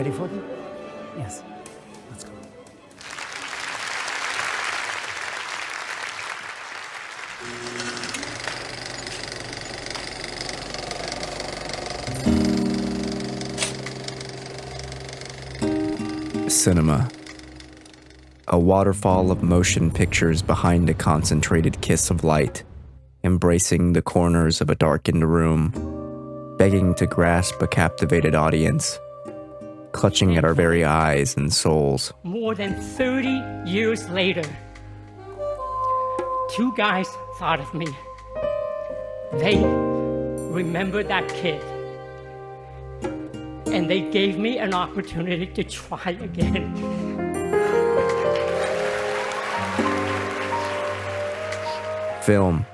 ready for them? Yes. Let's go. Cinema. A waterfall of motion pictures behind a concentrated kiss of light, embracing the corners of a darkened room, begging to grasp a captivated audience, clutching at our very eyes and souls. More than 30 years later, two guys thought of me. They remembered that kid. And they gave me an opportunity to try again. Film.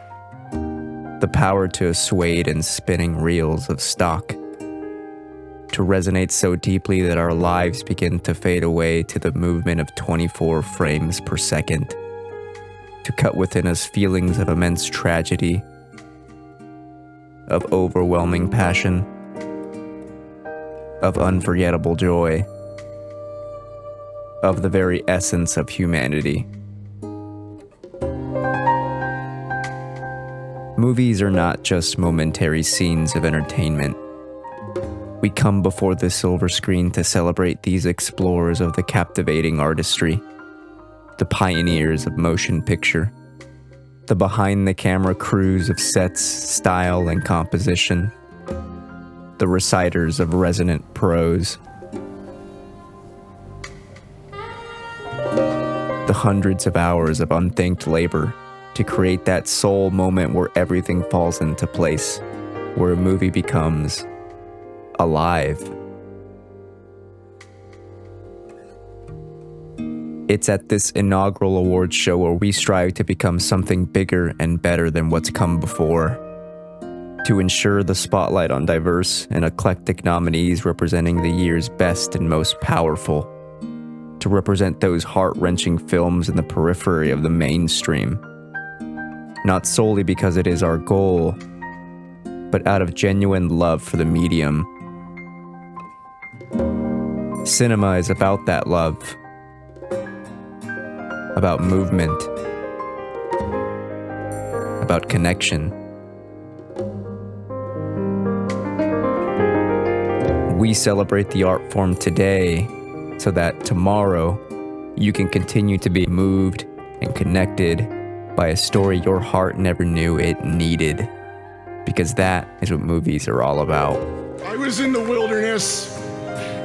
The power to assuade and spinning reels of stock. To resonate so deeply that our lives begin to fade away to the movement of 24 frames per second. To cut within us feelings of immense tragedy, of overwhelming passion, of unforgettable joy, of the very essence of humanity. Movies are not just momentary scenes of entertainment. We come before the silver screen to celebrate these explorers of the captivating artistry, the pioneers of motion picture, the behind-the-camera crews of sets, style, and composition, the reciters of resonant prose, the hundreds of hours of unthanked labor to create that soul moment where everything falls into place, where a movie becomes alive. It's at this inaugural awards show where we strive to become something bigger and better than what's come before, to ensure the spotlight on diverse and eclectic nominees representing the year's best and most powerful, to represent those heart-wrenching films in the periphery of the mainstream, not solely because it is our goal, but out of genuine love for the medium. Cinema is about that love, about movement, about connection. We celebrate the art form today so that tomorrow you can continue to be moved and connected by a story your heart never knew it needed. Because that is what movies are all about. I was in the wilderness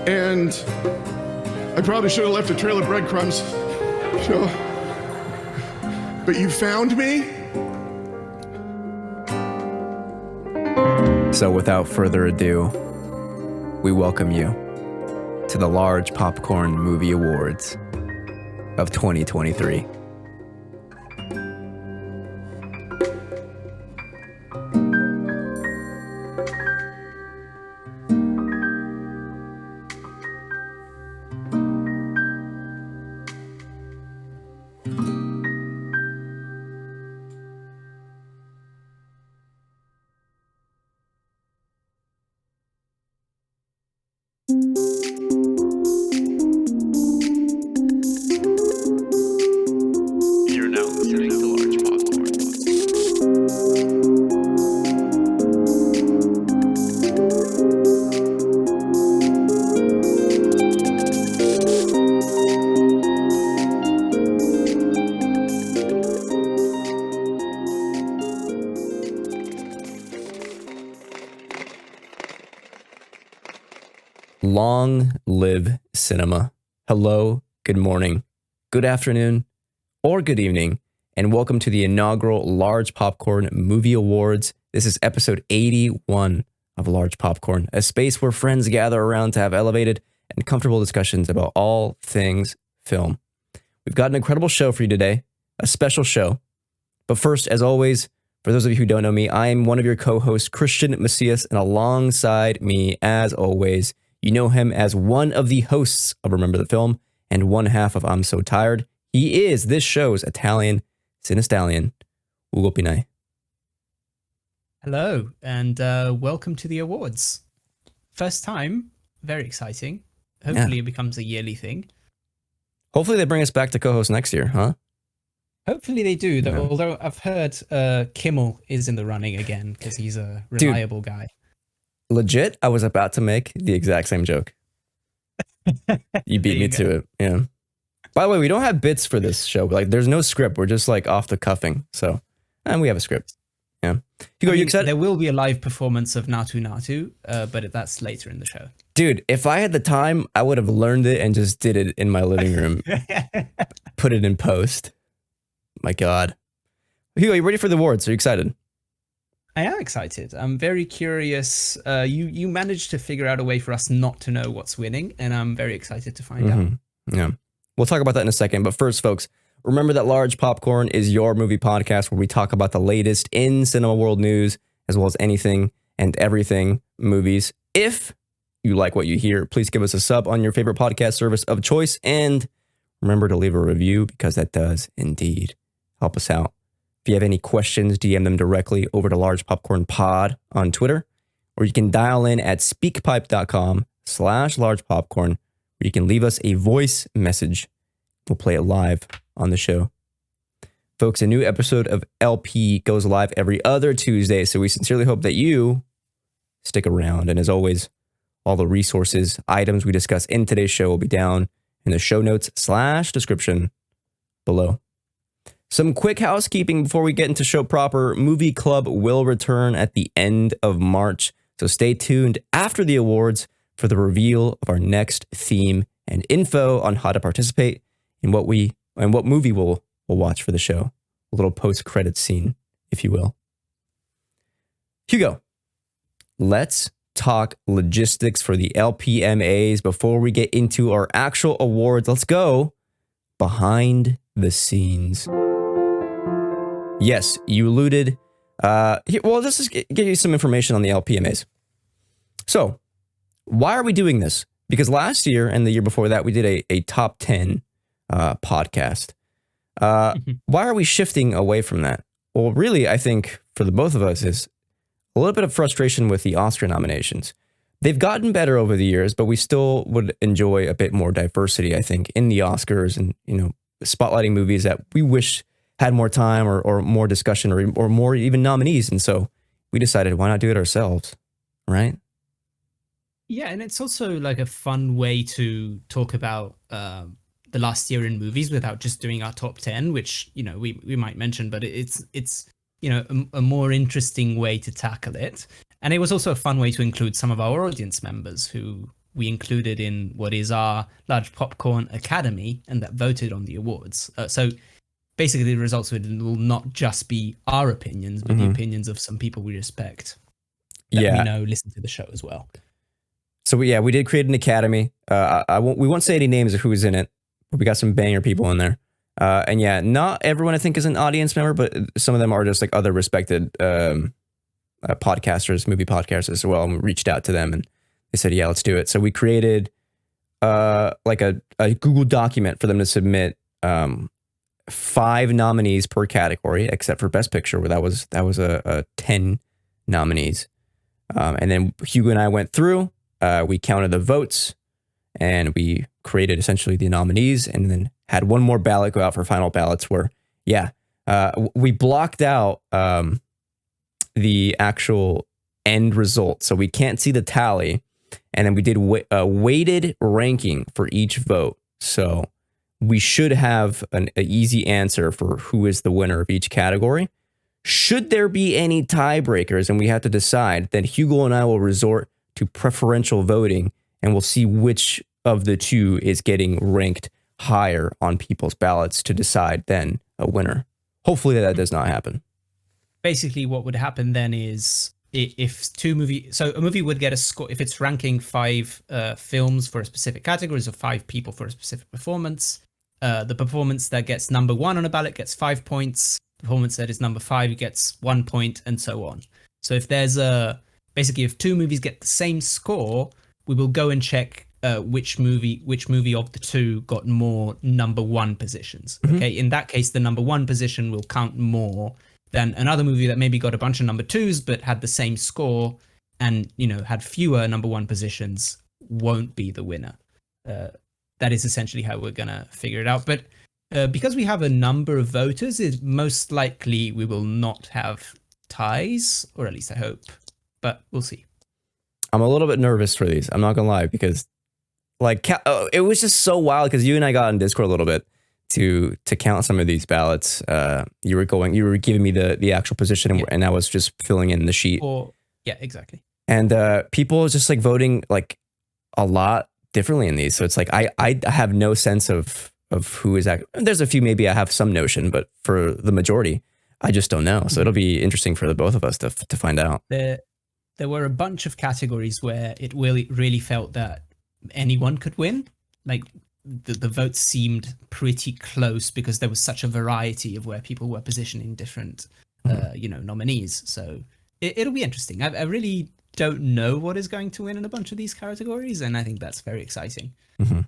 and I probably should have left a trail of breadcrumbs. But you found me? So without further ado, we welcome you to the Large Popcorn Movie Awards of 2023. You're now listening to Large Popcorn. Long live cinema. Hello, good morning, good afternoon, or good evening, and welcome to the inaugural Large Popcorn Movie Awards. This is episode 81 of Large Popcorn, a space where friends gather around to have elevated and comfortable discussions about all things film. We've got an incredible show for you today, a special show. But first, as always, for those of you who don't know me, I am one of your co-hosts, Christian Macias, and alongside me, as always, you know him as one of the hosts of Remember the Film and one half of I'm So Tired. He is this show's Italian Cinestallion, Hugo Pinay. Hello, and welcome to the awards. First time, very exciting. Hopefully it becomes a yearly thing. Hopefully they bring us back to co-host next year, huh? Hopefully they do. Yeah. Although I've heard Kimmel is in the running again because he's a reliable guy. Legit, I was about to make the exact same joke. You beat me to it. Yeah. By the way, we don't have bits for this show. Like, there's no script. We're just like off the cuffing. So, and we have a script. Yeah. Hugo, you excited? There will be a live performance of Natu Natu, but that's later in the show. Dude, if I had the time, I would have learned it and just did it in my living room. Put it in post. My God. Hugo, you ready for the awards? Are you excited? I am excited. I'm very curious. You managed to figure out a way for us not to know what's winning, and I'm very excited to find out. Yeah. We'll talk about that in a second. But first, folks, remember that Large Popcorn is your movie podcast where we talk about the latest in cinema world news, as well as anything and everything movies. If you like what you hear, please give us a sub on your favorite podcast service of choice. And remember to leave a review because that does indeed help us out. If you have any questions, DM them directly over to Large Popcorn Pod on Twitter, or you can dial in at speakpipe.com/largepopcorn, where you can leave us a voice message. We'll play it live on the show. Folks, a new episode of LP goes live every other Tuesday, so we sincerely hope that you stick around. And as always, all the resources, items we discuss in today's show will be down in the show notes / description below. Some quick housekeeping before we get into show proper. Movie Club will return at the end of March, so stay tuned after the awards for the reveal of our next theme and info on how to participate in what movie we'll watch for the show. A little post-credit scene, if you will. Hugo, let's talk logistics for the LPMAs before we get into our actual awards. Let's go behind the scenes. Yes, you alluded. Well, let's just give you some information on the LPMAs. So, why are we doing this? Because last year and the year before that, we did a top 10 podcast. Why are we shifting away from that? Well, really, I think for the both of us is a little bit of frustration with the Oscar nominations. They've gotten better over the years, but we still would enjoy a bit more diversity, I think, in the Oscars and, spotlighting movies that we wish had more time or more discussion or more even nominees. And so we decided, why not do it ourselves, right? Yeah, and it's also like a fun way to talk about the last year in movies without just doing our top 10, which, we might mention, but it's a more interesting way to tackle it. And it was also a fun way to include some of our audience members who we included in what is our Large Popcorn Academy and that voted on the awards. So basically the results will not just be our opinions, but the opinions of some people we respect that we know listen to the show as well. So we did create an academy. We won't say any names of who is in it, but we got some banger people in there. And yeah, not everyone I think is an audience member, but some of them are just like other respected podcasters, movie podcasters as well. And we reached out to them and they said, yeah, let's do it. So we created like a Google document for them to submit 5 nominees per category, except for Best Picture, where that was a 10 nominees. And then Hugo and I went through. We counted the votes and we created essentially the nominees and then had one more ballot go out for final ballots where, we blocked out the actual end result. So we can't see the tally. And then we did a weighted ranking for each vote. So we should have an easy answer for who is the winner of each category. Should there be any tiebreakers and we have to decide, then Hugo and I will resort to preferential voting, and we'll see which of the two is getting ranked higher on people's ballots to decide then a winner. Hopefully that does not happen. Basically, what would happen then is if a movie would get a score, if it's ranking 5 films for a specific category, or 5 people for a specific performance, the performance that gets number 1 on a ballot gets 5 points, performance that is number 5 gets 1 point, and so on. So if there's basically, if 2 movies get the same score, we will go and check which movie of the 2 got more number 1 positions. Okay, in that case, the number 1 position will count more than another movie that maybe got a bunch of number 2s but had the same score and had fewer number 1 positions won't be the winner. that is essentially how we're gonna figure it out. But because we have a number of voters, it most likely we will not have ties, or at least I hope. But we'll see. I'm a little bit nervous for these. I'm not gonna lie, because like it was just so wild because you and I got in Discord a little bit to count some of these ballots. You were giving me the actual position, and I was just filling in the sheet. Yeah, exactly. And people just like voting like a lot differently in these. So it's like I have no sense of who is actually. There's a few maybe I have some notion, but for the majority, I just don't know. So it'll be interesting for the both of us to find out. There were a bunch of categories where it really felt that anyone could win. Like the votes seemed pretty close because there was such a variety of where people were positioning different, nominees. So it'll be interesting. I really don't know what is going to win in a bunch of these categories, and I think that's very exciting. Mm-hmm.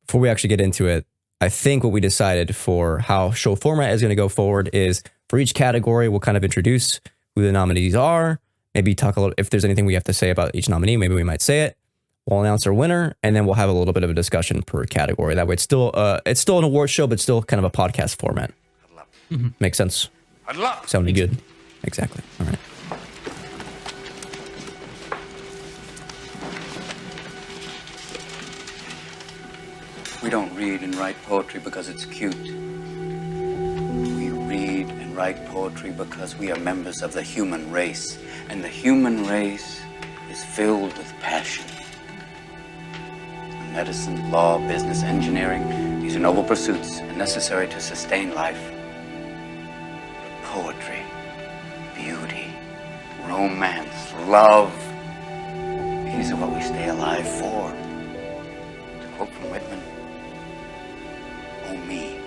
Before we actually get into it, I think what we decided for how show format is going to go forward is for each category, we'll kind of introduce who the nominees are, maybe talk a little, if there's anything we have to say about each nominee, maybe we might say it. We'll announce our winner, and then we'll have a little bit of a discussion per category. That way it's still an award show, but still kind of a podcast format. Mm-hmm. Makes sense? Sounding good. Exactly. All right. We don't read and write poetry because it's cute. We read and write poetry because we are members of the human race. And the human race is filled with passion. Medicine, law, business, engineering, these are noble pursuits and necessary to sustain life. But poetry, beauty, romance, love, these are what we stay alive for. To quote from Whitman, "O me,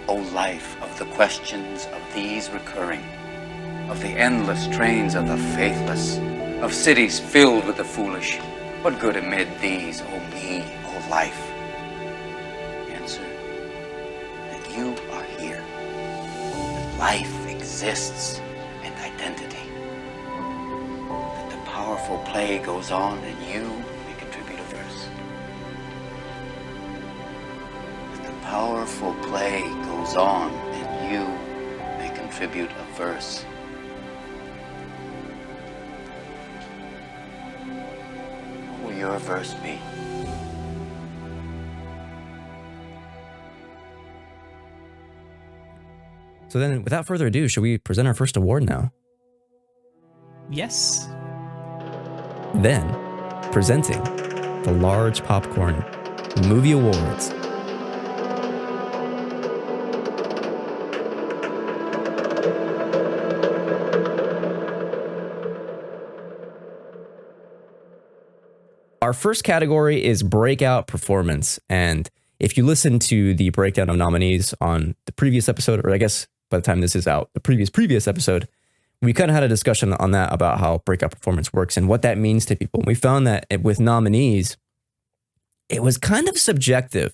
O life of the questions of these recurring, of the endless trains of the faithless, of cities filled with the foolish, what good amid these, O me, O life?" Answer, that you are here, that life exists and identity, that the powerful play goes on and you may contribute a verse. That the powerful play goes on and you may contribute a verse. What will your verse be? So then, without further ado, should we present our first award now? Yes. Then, presenting the Large Popcorn Movie Awards. Our first category is Breakout Performance. And if you listen to the breakdown of nominees on the previous episode, or I guess by the time this is out, the previous episode, we kind of had a discussion on that about how Breakout Performance works and what that means to people. And we found that with nominees, it was kind of subjective.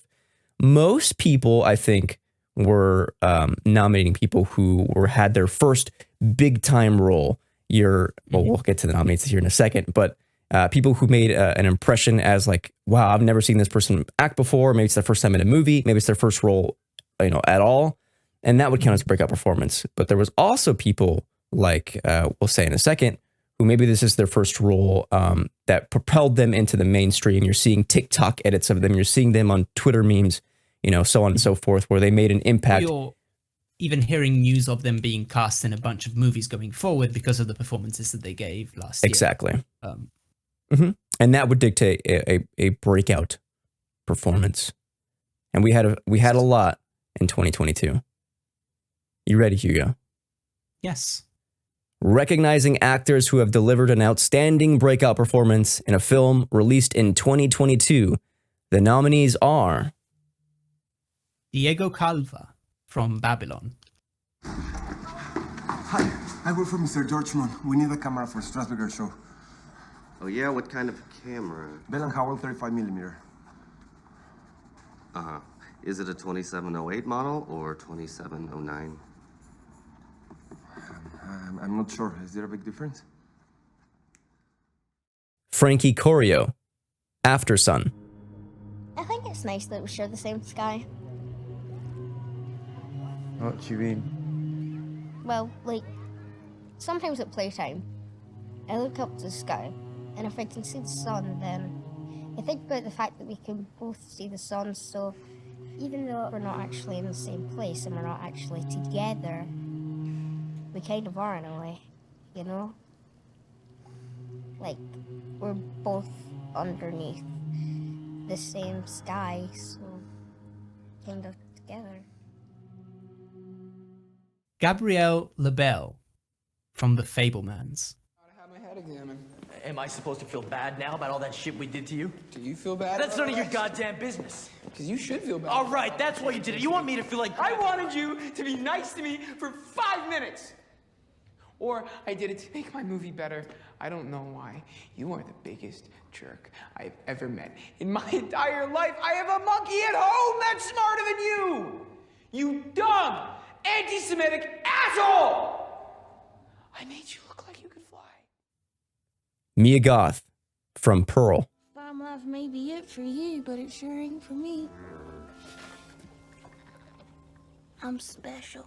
Most people, I think, were nominating people who had their first big time role. We'll get to the nominees here in a second, but people who made an impression as like, wow, I've never seen this person act before. Maybe it's their first time in a movie. Maybe it's their first role, at all. And that would count as a breakout performance. But there was also people like, we'll say in a second, who maybe this is their first role that propelled them into the mainstream. You're seeing TikTok edits of them. You're seeing them on Twitter memes, so on and so forth, where they made an impact. You're even hearing news of them being cast in a bunch of movies going forward because of the performances that they gave last year. Exactly. And that would dictate a breakout performance. And we had a lot in 2022. You ready, Hugo? Yes. Recognizing actors who have delivered an outstanding breakout performance in a film released in 2022. The nominees are Diego Calva from Babylon. Hi, I work for Mr. George Moon. We need a camera for Strasbourg show. Oh yeah, what kind of camera? Bell & Howell 35mm. Uh-huh. Is it a 2708 model or 2709? I'm not sure. Is there a big difference? Frankie Corio, After Sun. I think it's nice that we share the same sky. What do you mean? Well, like, sometimes at playtime, I look up to the sky, and if I can see the sun, then I think about the fact that we can both see the sun, so even though we're not actually in the same place and we're not actually together, we kind of are in a way, you know? Like, we're both underneath the same sky, so kind of together. Gabrielle Labelle from The Fablemans. I have my head examined. Am I supposed to feel bad now about all that shit we did to you? Do you feel bad? That's none of your goddamn business. Because you should feel bad. All right, that's why you did it. You want me to feel like I wanted you to be nice to me for 5 minutes. Or I did it to make my movie better. I don't know why. You are the biggest jerk I've ever met. In my entire life, I have a monkey at home that's smarter than you! You dumb, anti-Semitic asshole! I made you look like you could fly. Mia Goth from Pearl. Bomb life may be it for you, but it sure ain't for me. I'm special.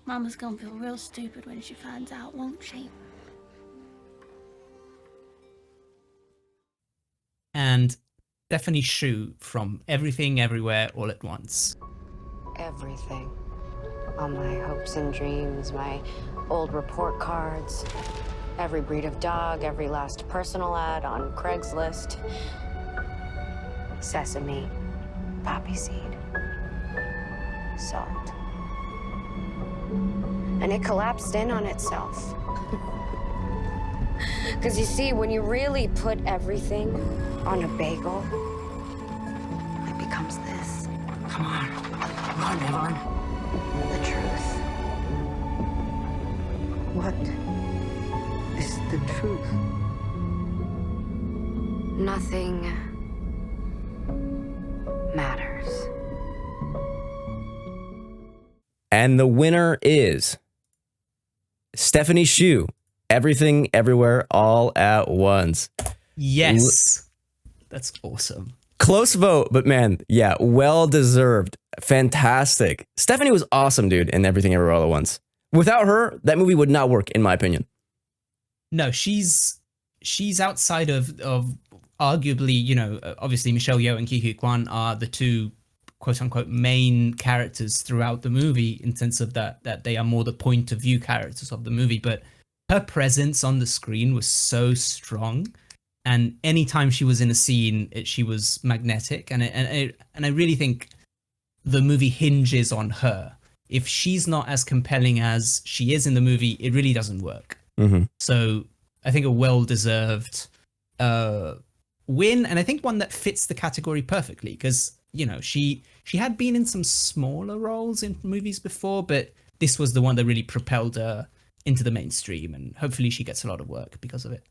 Mama's gonna feel real stupid when she finds out, won't she? And Stephanie Shu from Everything Everywhere All at Once. Everything. All my hopes and dreams, my old report cards, every breed of dog, every last personal ad on Craigslist. Sesame, poppy seed, salt. And it collapsed in on itself. Because you see, when you really put everything on a bagel, it becomes this. Come on. Come on, Evelyn. The truth. What is the truth? Nothing matters. And the winner is Stephanie Shu. Everything, Everywhere, All at Once. Yes. That's awesome. Close vote, but man, yeah, well deserved. Fantastic. Stephanie was awesome, dude, in Everything Everywhere All at Once. Without her, that movie would not work, in my opinion. No, she's outside of arguably, you know, obviously Michelle Yeoh and Ke Huy Quan are the two quote unquote main characters throughout the movie in sense of that they are more the point of view characters of the movie, but her presence on the screen was so strong, and anytime she was in a scene, she was magnetic, and I really think the movie hinges on her. If she's not as compelling as she is in the movie, it really doesn't work. Mm-hmm. So I think a well-deserved win, and I think one that fits the category perfectly because you know she had been in some smaller roles in movies before, but this was the one that really propelled her into the mainstream, and hopefully she gets a lot of work because of it.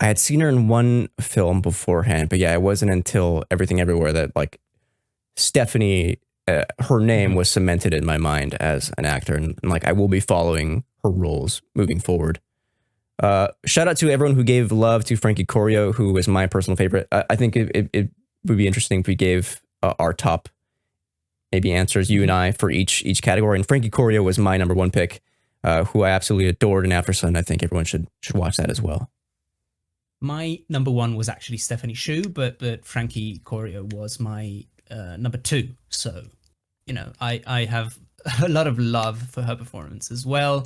I had seen her in one film beforehand, but yeah, it wasn't until Everything Everywhere that like Stephanie, her name was cemented in my mind as an actor, and like I will be following her roles moving forward. Shout out to everyone who gave love to Frankie Corio, who was my personal favorite. I think it would be interesting if we gave our top maybe answers, you and I, for each category. And Frankie Corio was my number one pick, who I absolutely adored in After Sun. I think everyone should watch that as well. My number one was actually Stephanie Shu, but Frankie Corio was my number two. So, you know, I have a lot of love for her performance as well.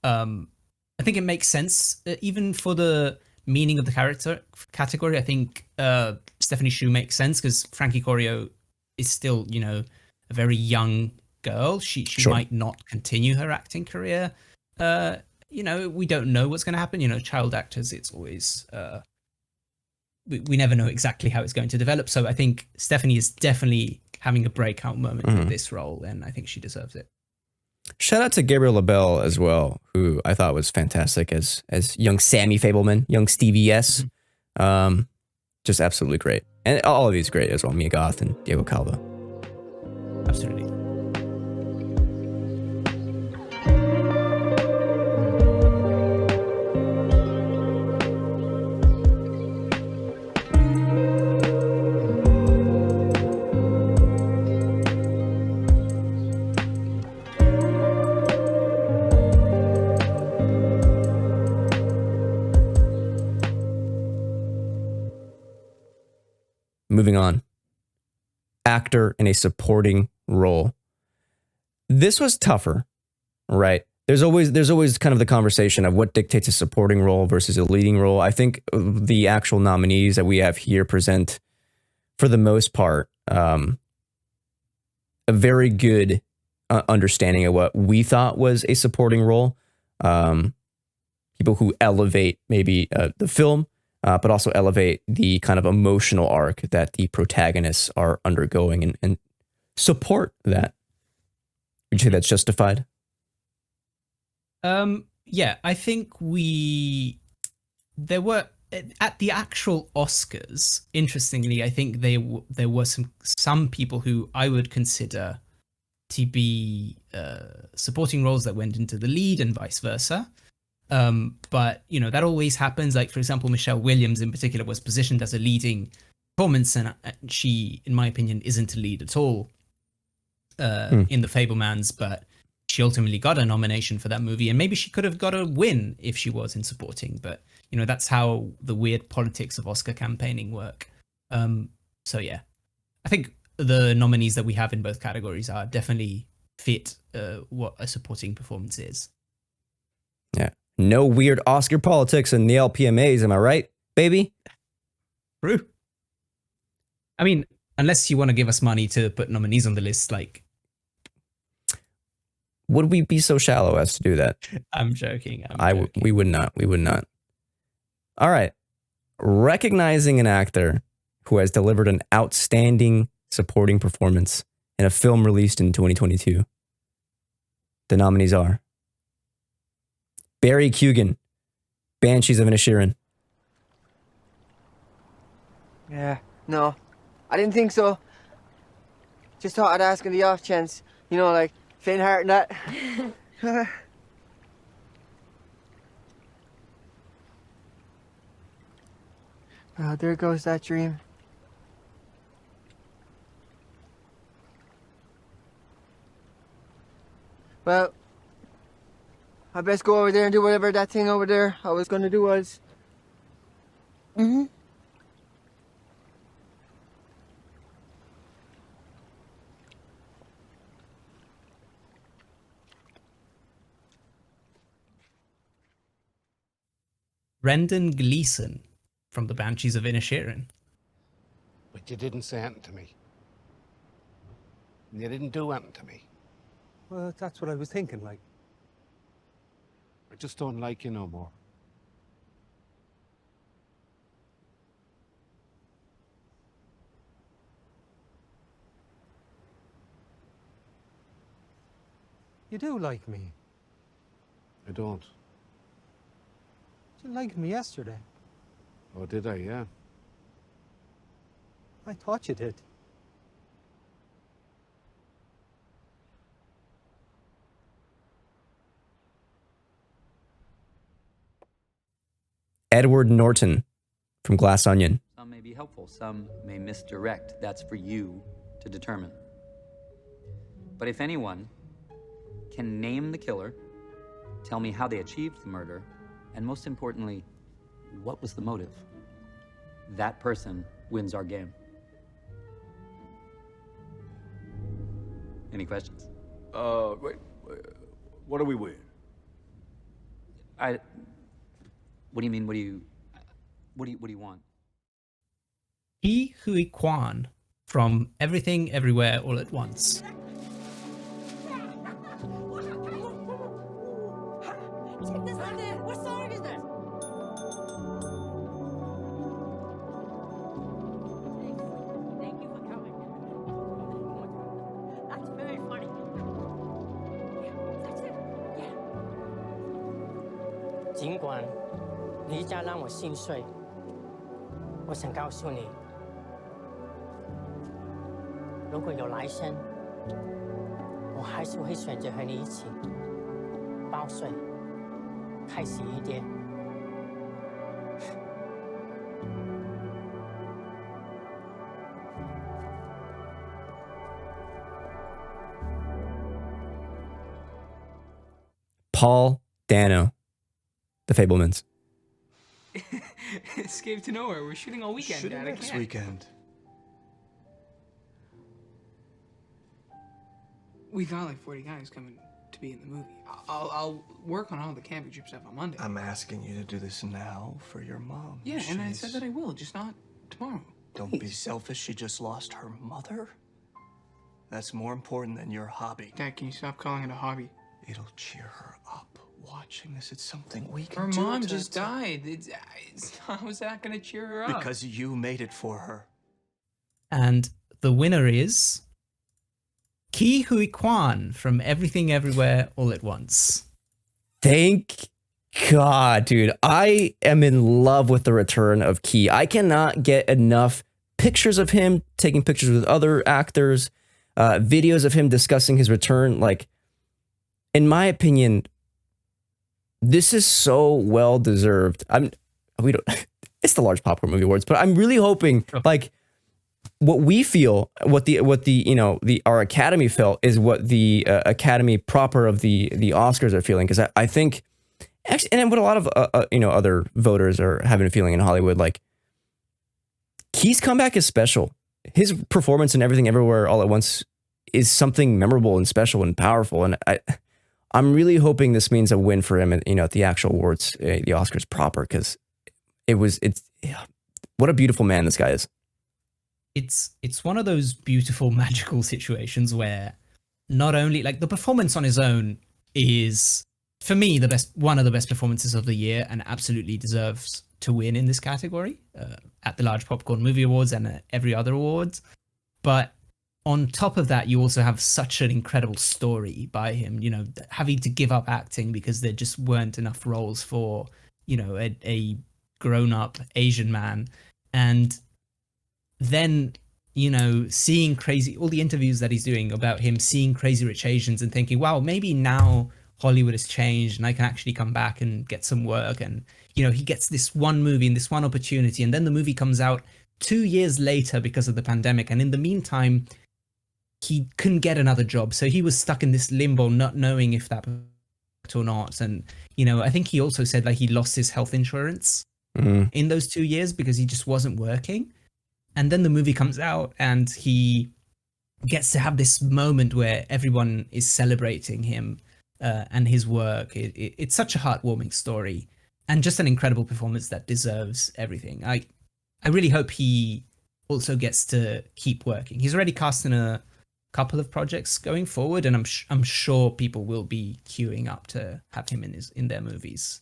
I think it makes sense, even for the meaning of the character category. I think Stephanie Shu makes sense because Frankie Corio is still, you know, a very young girl. She Sure. might not continue her acting career. You know, we don't know what's going to happen. You know, child actors, it's always we never know exactly how it's going to develop. So I think Stephanie is definitely having a breakout moment with this role, and I think she deserves it. Shout out to Gabrielle Labelle as well, who I thought was fantastic as young Sammy Fableman, young Stevie S. Just absolutely great. And all of these great as well, Mia Goth and Diego Calva. Absolutely. moving on. Actor in a supporting role. This was tougher, right? There's always kind of the conversation of what dictates a supporting role versus a leading role. I think the actual nominees that we have here present, for the most part, a very good understanding of what we thought was a supporting role. People who elevate maybe the film, but also elevate the kind of emotional arc that the protagonists are undergoing and support that. Would you say that's justified? Yeah, I think there were at the actual Oscars. Interestingly, I think there were some people who I would consider to be supporting roles that went into the lead and vice versa. But that always happens. Like, for example, Michelle Williams in particular was positioned as a leading performance, and she, in my opinion, isn't a lead at all in The Fabelmans, but she ultimately got a nomination for that movie, and maybe she could have got a win if she was in supporting. But that's how the weird politics of Oscar campaigning work. So yeah, I think the nominees that we have in both categories are definitely fit what a supporting performance is. Yeah. No weird Oscar politics in the LPMAs, am I right, baby? True. I mean, unless you want to give us money to put nominees on the list, like... Would we be so shallow as to do that? I'm joking. We would not. We would not. All right. Recognizing an actor who has delivered an outstanding supporting performance in a film released in 2022. The nominees are Barry Keoghan, Banshees of Inisherin. Yeah, no, I didn't think so. Just thought I'd ask on the off chance, like faint heart and that. Oh, there goes that dream. Well, I best go over there and do whatever that thing over there I was gonna do was. Mm-hmm. Brendan Gleeson from the Banshees of Inisherin. But you didn't say anything to me. You didn't do anything to me. Well, that's what I was thinking, like. I just don't like you no more. You do like me. I don't. You liked me yesterday. Oh, did I? Yeah. I thought you did. Edward Norton from Glass Onion. Some may be helpful, some may misdirect. That's for you to determine. But if anyone can name the killer, tell me how they achieved the murder, and most importantly, what was the motive, that person wins our game. Any questions? Wait, what do we win? What do you mean? What do you want? He Hui Kwan from Everything Everywhere All at Once. Check this out there. What song is that? Thank you for coming. That's very funny. That's it. Yeah. 尽管你一家让我心碎，我想告诉你，如果有来生，我还是会选择和你一起报税。 开心一点。Paul Dano, The Fabelmans. Escape to nowhere. We're shooting all weekend, Shooting Dad. next weekend. We got like 40 guys coming to be in the movie. I'll work on all the camping stuff on Monday. I'm asking you to do this now for your mom. Yeah, and I said that I will, just not tomorrow. Don't be selfish. She just lost her mother. That's more important than your hobby. Dad, can you stop calling it a hobby? It'll cheer her up. Watching this, it's something we Her can do. mom just died. How is that gonna cheer her up? Because you made it for her. And the winner is Ke Huy Quan from Everything Everywhere All at Once. Thank God, dude. I am in love with the return of Ke. I cannot get enough pictures of him, taking pictures with other actors, videos of him discussing his return. Like, in my opinion, this is so well deserved. It's the Large Popcorn Movie Awards, but I'm really hoping like what we feel, what our Academy felt is what the Academy proper of the Oscars are feeling. Because I think actually, and what a lot of other voters are having a feeling in Hollywood, like Ke's comeback is special. His performance in Everything Everywhere All at Once is something memorable and special and powerful. And I'm really hoping this means a win for him at the actual awards, the Oscars proper, because what a beautiful man this guy is. It's one of those beautiful magical situations where not only like the performance on his own is for me one of the best performances of the year and absolutely deserves to win in this category at the Large Popcorn Movie Awards and at every other awards. But on top of that, you also have such an incredible story by him, having to give up acting because there just weren't enough roles for, a grown-up Asian man. And then, seeing all the interviews that he's doing about him seeing Crazy Rich Asians and thinking, wow, maybe now Hollywood has changed and I can actually come back and get some work. And, he gets this one movie and this one opportunity. And then the movie comes out 2 years later because of the pandemic. And in the meantime, he couldn't get another job. So he was stuck in this limbo, not knowing if that worked or not. And, I think he also said that he lost his health insurance in those 2 years because he just wasn't working. And then the movie comes out and he gets to have this moment where everyone is celebrating him and his work. It's such a heartwarming story and just an incredible performance that deserves everything. I really hope he also gets to keep working. He's already cast in a couple of projects going forward, and I'm sure people will be queuing up to have him in their movies.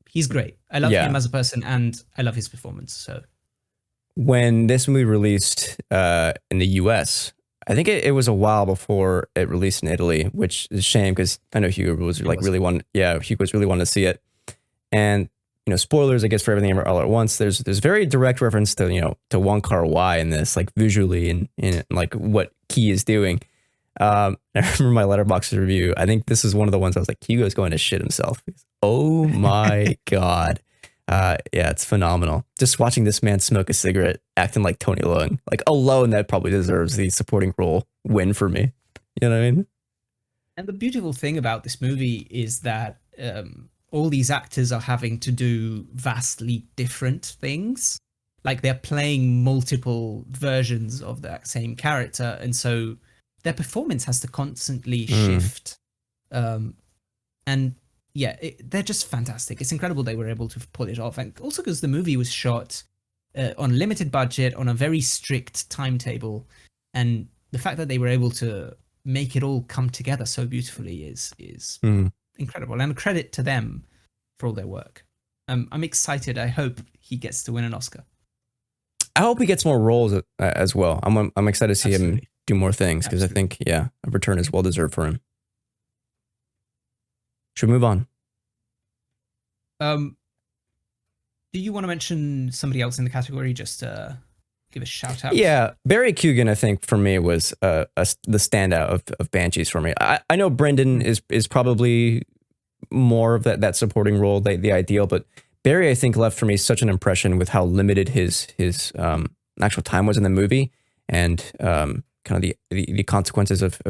He's great. I love him as a person, and I love his performance. So when this movie released in the US, I think it was a while before it released in Italy, which is a shame because I know Hugo was really wanting to see it. And spoilers, I guess, for Everything All at Once. There's very direct reference to to Wong Kar-wai in this, like visually and like what Ke is doing. I remember my letterboxd review. I think this is one of the ones I was like, Hugo's going to shit himself. Oh my God. Yeah, it's phenomenal. Just watching this man smoke a cigarette, acting like Tony Leung, like alone, that probably deserves the supporting role win for me. You know what I mean? And the beautiful thing about this movie is that all these actors are having to do vastly different things. Like they're playing multiple versions of that same character. And so their performance has to constantly shift. And yeah, they're just fantastic. It's incredible they were able to pull it off. And also because the movie was shot on a limited budget, on a very strict timetable. And the fact that they were able to make it all come together so beautifully is incredible. And credit to them for all their work. I'm excited. I hope he gets to win an Oscar. I hope he gets more roles as well. I'm excited to see him do more things because I think, a return is well deserved for him. Should we move on? Do you want to mention somebody else in the category? Just give a shout out. Yeah, Barry Keoghan, I think for me was the standout of Banshees for me. I know Brendan is probably more of that supporting role, the ideal, but Barry, I think, left for me such an impression with how limited his actual time was in the movie and kind of the consequences of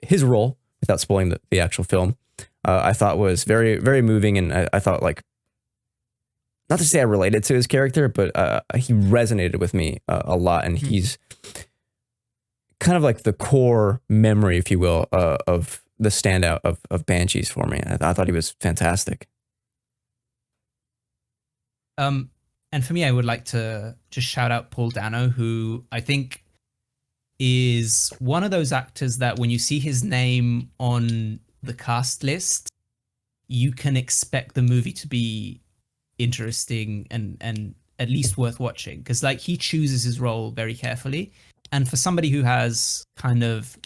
his role without spoiling the actual film. I thought was very, very moving, and I thought, like, not to say I related to his character, but he resonated with me a lot, and he's kind of like the core memory, if you will, of the standout of Banshees for me. I thought he was fantastic. And for me, I would like to just shout out Paul Dano, who I think is one of those actors that when you see his name on the cast list, you can expect the movie to be interesting and at least worth watching, because like he chooses his role very carefully. And for somebody who has kind of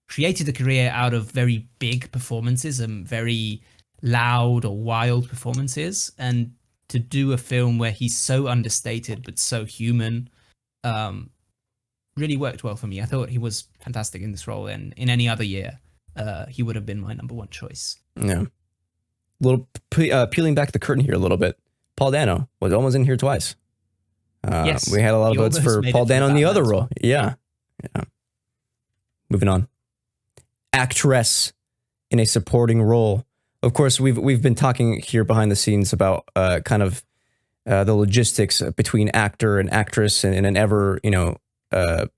created a career out of very big performances and very loud or wild performances, and to do a film where he's so understated but so human, really worked well for me. I thought he was fantastic in this role, and in any other year, he would have been my number one choice. Yeah. Peeling back the curtain here a little bit. Paul Dano was almost in here twice. Yes, we had a lot of he votes almost for made Paul it for Dano in the other Batman. role. Yeah. Moving on. Actress in a supporting role. Of course, we've been talking here behind the scenes about kind of the logistics between actor and actress in an ever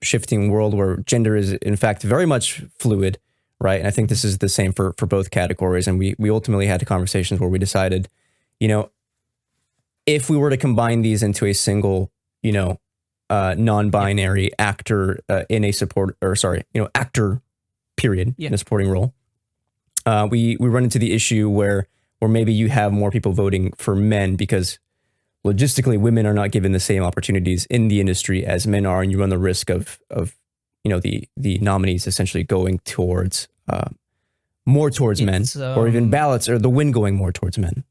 shifting world where gender is in fact very much fluid, right? And I think this is the same for both categories. And we ultimately had conversations where we decided, if we were to combine these into a single, non-binary actor in a actor period in a supporting role, we run into the issue where maybe you have more people voting for men because logistically women are not given the same opportunities in the industry as men are, and you run the risk of the nominees essentially going towards more towards men, or even ballots or the win going more towards men.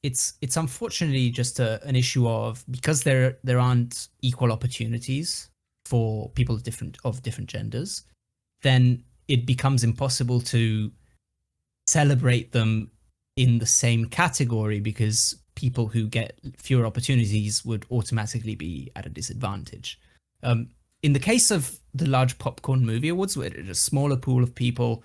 It's unfortunately just an issue of, because there aren't equal opportunities for people of different genders, then it becomes impossible to celebrate them in the same category, because people who get fewer opportunities would automatically be at a disadvantage. In the case of the large popcorn movie awards, where it's a smaller pool of people,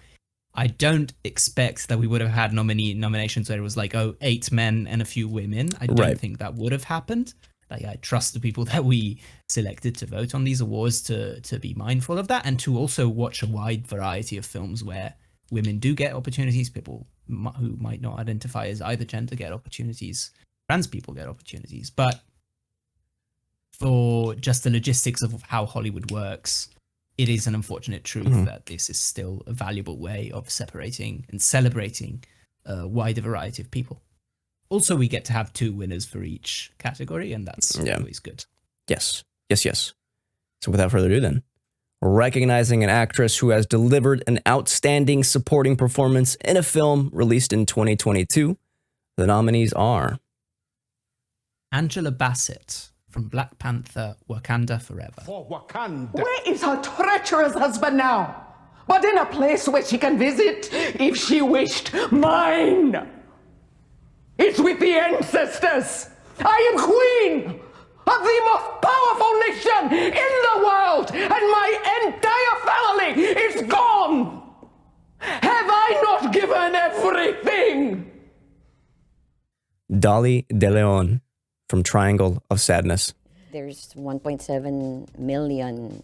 I don't expect that we would have had nominations where it was like, 8 men and a few women. I don't think that would have happened. Like, I trust the people that we selected to vote on these awards to be mindful of that, and to also watch a wide variety of films where women do get opportunities, people who might not identify as either gender get opportunities, trans people get opportunities. But for just the logistics of how Hollywood works, it is an unfortunate truth that this is still a valuable way of separating and celebrating a wider variety of people. Also, we get to have 2 winners for each category, and that's always good. Yes. So without further ado then, recognizing an actress who has delivered an outstanding supporting performance in a film released in 2022, the nominees are Angela Bassett from Black Panther, Wakanda Forever. For Wakanda. Where is her treacherous husband now? But in a place where she can visit if she wished. Mine! It's with the ancestors! I am queen of the most powerful nation in the world, and my entire family is gone! Have I not given everything? Dolly De Leon from Triangle of Sadness. There's 1.7 million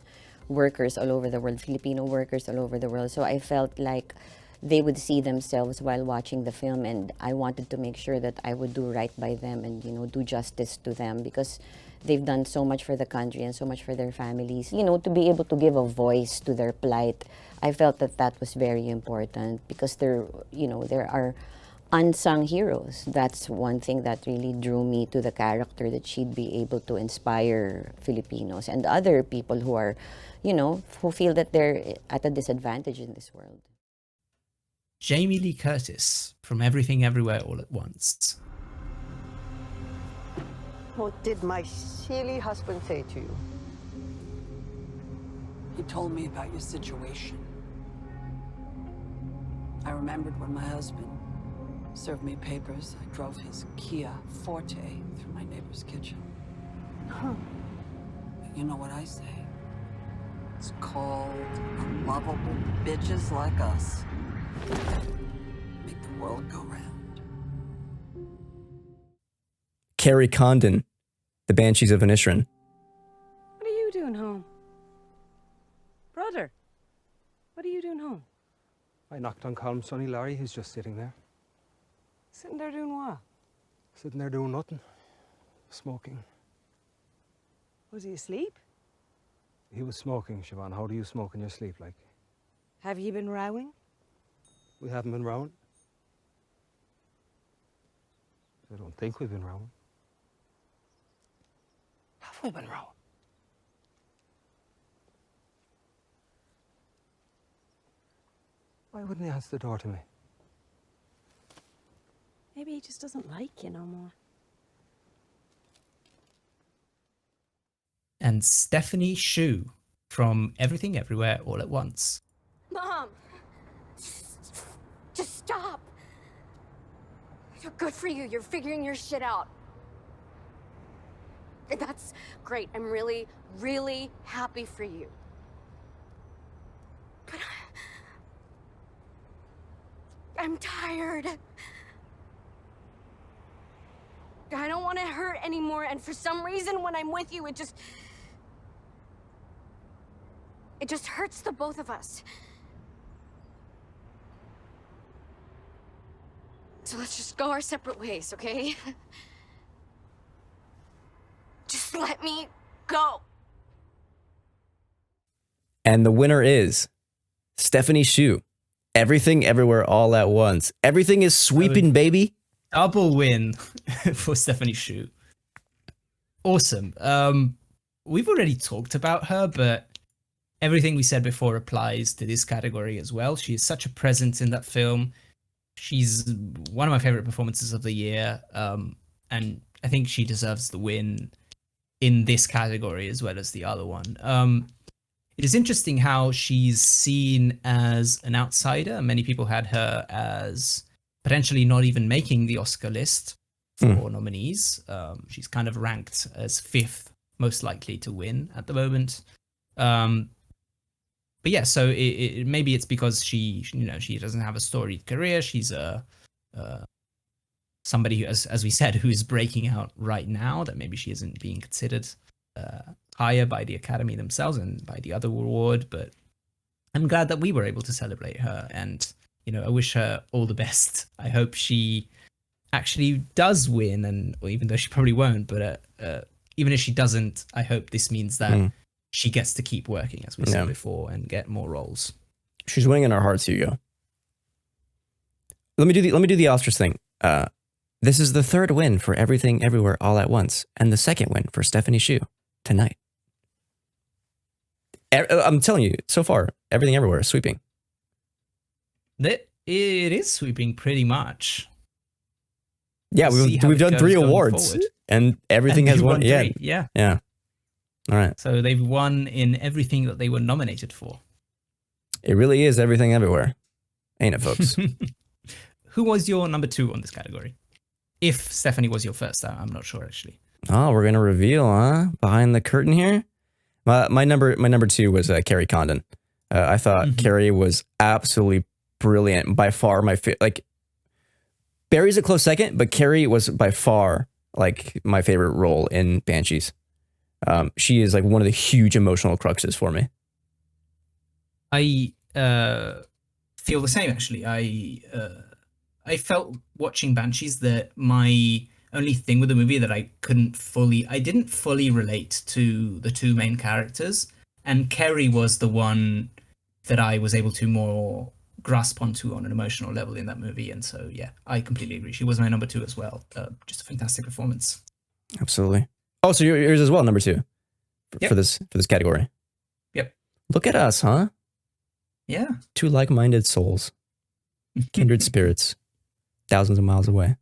workers all over the world, Filipino workers all over the world. So I felt like they would see themselves while watching the film, and I wanted to make sure that I would do right by them and, do justice to them, because they've done so much for the country and so much for their families. To be able to give a voice to their plight, I felt that was very important, because there are unsung heroes. That's one thing that really drew me to the character, that she'd be able to inspire Filipinos and other people who are, who feel that they're at a disadvantage in this world. Jamie Lee Curtis from Everything Everywhere All at Once. What did my silly husband say to you? He told me about your situation. I remembered when my husband served me papers. I drove his Kia Forte through my neighbor's kitchen. Huh. You know what I say? It's called unlovable bitches like us. Make the world go round. Carrie Condon, The Banshees of Inisherin. What are you doing home? Brother, What are you doing home? I knocked on Colm's sonny Larry, who's just sitting there. Sitting there doing what? Sitting there doing nothing. Smoking. Was he asleep? He was smoking, Siobhan. How do you smoke in your sleep, like? Have you been rowing? We haven't been round. I don't think we've been round. Have we been round? Why wouldn't he answer the door to me? Maybe he just doesn't like you no more. And Stephanie Shu from Everything Everywhere All at Once. Mom! Just stop! You're good for you. You're figuring your shit out. That's great. I'm really, really happy for you. But I'm tired. I don't want to hurt anymore, and for some reason, when I'm with you, it just hurts the both of us. So let's just go our separate ways, okay? Just let me go. And the winner is Stephanie Shu. Everything Everywhere All at Once. Everything is sweeping, baby. Double win for Stephanie Shu. Awesome. We've already talked about her, but everything we said before applies to this category as well. She is such a presence in that film. She's one of my favorite performances of the year, and I think she deserves the win in this category as well as the other one. It is interesting how she's seen as an outsider. Many people had her as potentially not even making the Oscar list for nominees. She's kind of ranked as 5th most likely to win at the moment. But yeah, so maybe it's because she doesn't have a storied career. She's somebody who, as we said, who is breaking out right now, that maybe she isn't being considered higher by the Academy themselves and by the other award. But I'm glad that we were able to celebrate her, and I wish her all the best. I hope she actually does win, and even though she probably won't, but even if she doesn't, I hope this means that she gets to keep working, as we said before, and get more roles. She's winning in our hearts, Hugo. Let me do the Oscars thing. This is the 3rd win for Everything Everywhere All at Once, and the 2nd win for Stephanie Shu tonight. I'm telling you, so far, Everything Everywhere is sweeping. It is sweeping pretty much. Yeah, we've done 3 awards, and everything has won. Yeah. All right. So they've won in everything that they were nominated for. It really is Everything Everywhere, ain't it, folks? Who was your number 2 on this category? If Stephanie was your first, I'm not sure actually. Oh, we're gonna reveal, huh? Behind the curtain here. My number 2 was Carrie Condon. I thought Carrie was absolutely brilliant. By far my favorite. Like, Barry's a close second, but Carrie was by far like my favorite role in Banshees. She is like one of the huge emotional cruxes for me. I feel the same actually. I felt watching Banshees that my only thing with the movie that I didn't fully relate to the 2 main characters, and Kerry was the one that I was able to more grasp onto on an emotional level in that movie. And so, yeah, I completely agree. She was my number 2 as well. Just a fantastic performance. Absolutely. Oh, so yours as well, number 2 for this category. Yep. Look at us, huh? Yeah. 2 like-minded souls, kindred spirits, thousands of miles away.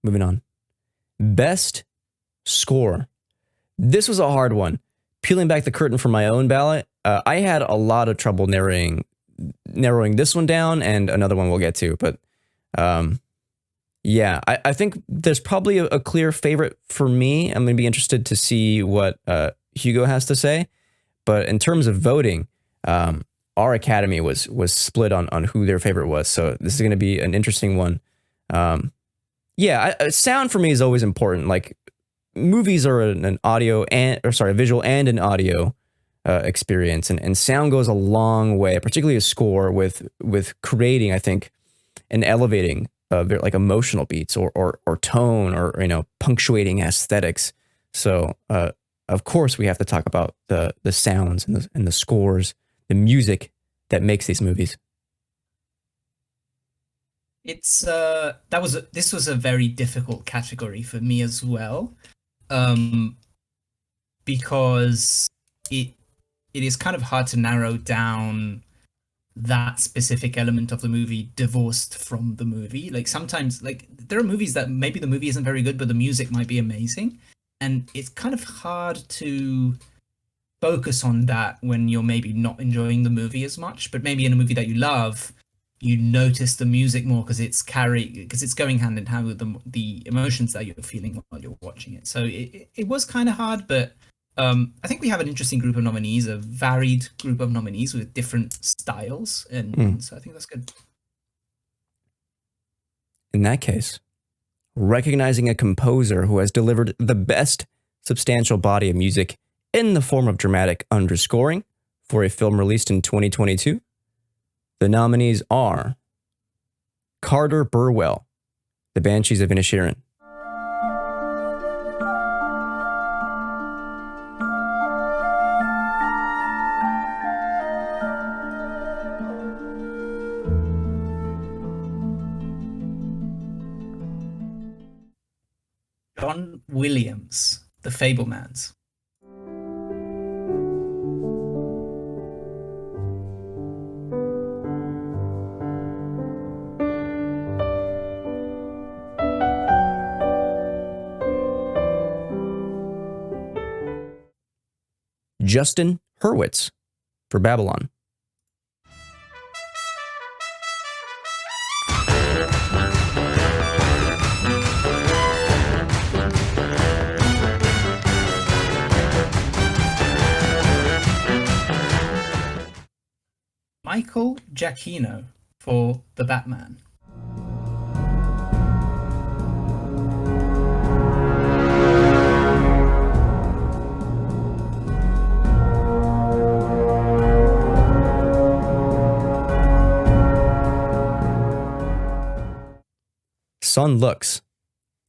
moving on. Best score. This was a hard one. Peeling back the curtain for my own ballot, I had a lot of trouble narrowing this one down, and another one we'll get to. But yeah, I think there's probably a clear favorite for me. I'm going to be interested to see what Hugo has to say. But in terms of voting, our academy was split on who their favorite was. So this is going to be an interesting one. Sound for me is always important. Like, movies are a visual and an audio experience, and sound goes a long way, particularly a score with creating, I think, and elevating like emotional beats or tone or punctuating aesthetics. So of course we have to talk about the sounds and the scores, the music that makes these movies. This was a very difficult category for me as well, because it is kind of hard to narrow down that specific element of the movie divorced from the movie. Like, sometimes, like, there are movies that maybe the movie isn't very good, but the music might be amazing, and it's kind of hard to focus on that when you're maybe not enjoying the movie as much. But maybe in a movie that you love, you notice the music more because it's going hand in hand with the emotions that you're feeling while you're watching it. So it was kind of hard, but I think we have an interesting group of nominees, a varied group of nominees with different styles, and so I think that's good. In that case, recognizing a composer who has delivered the best substantial body of music in the form of dramatic underscoring for a film released in 2022, the nominees are Carter Burwell, The Banshees of Inisherin; John Williams, The Fablemans; Justin Hurwitz for Babylon; Michael Giacchino for The Batman; Son Lux,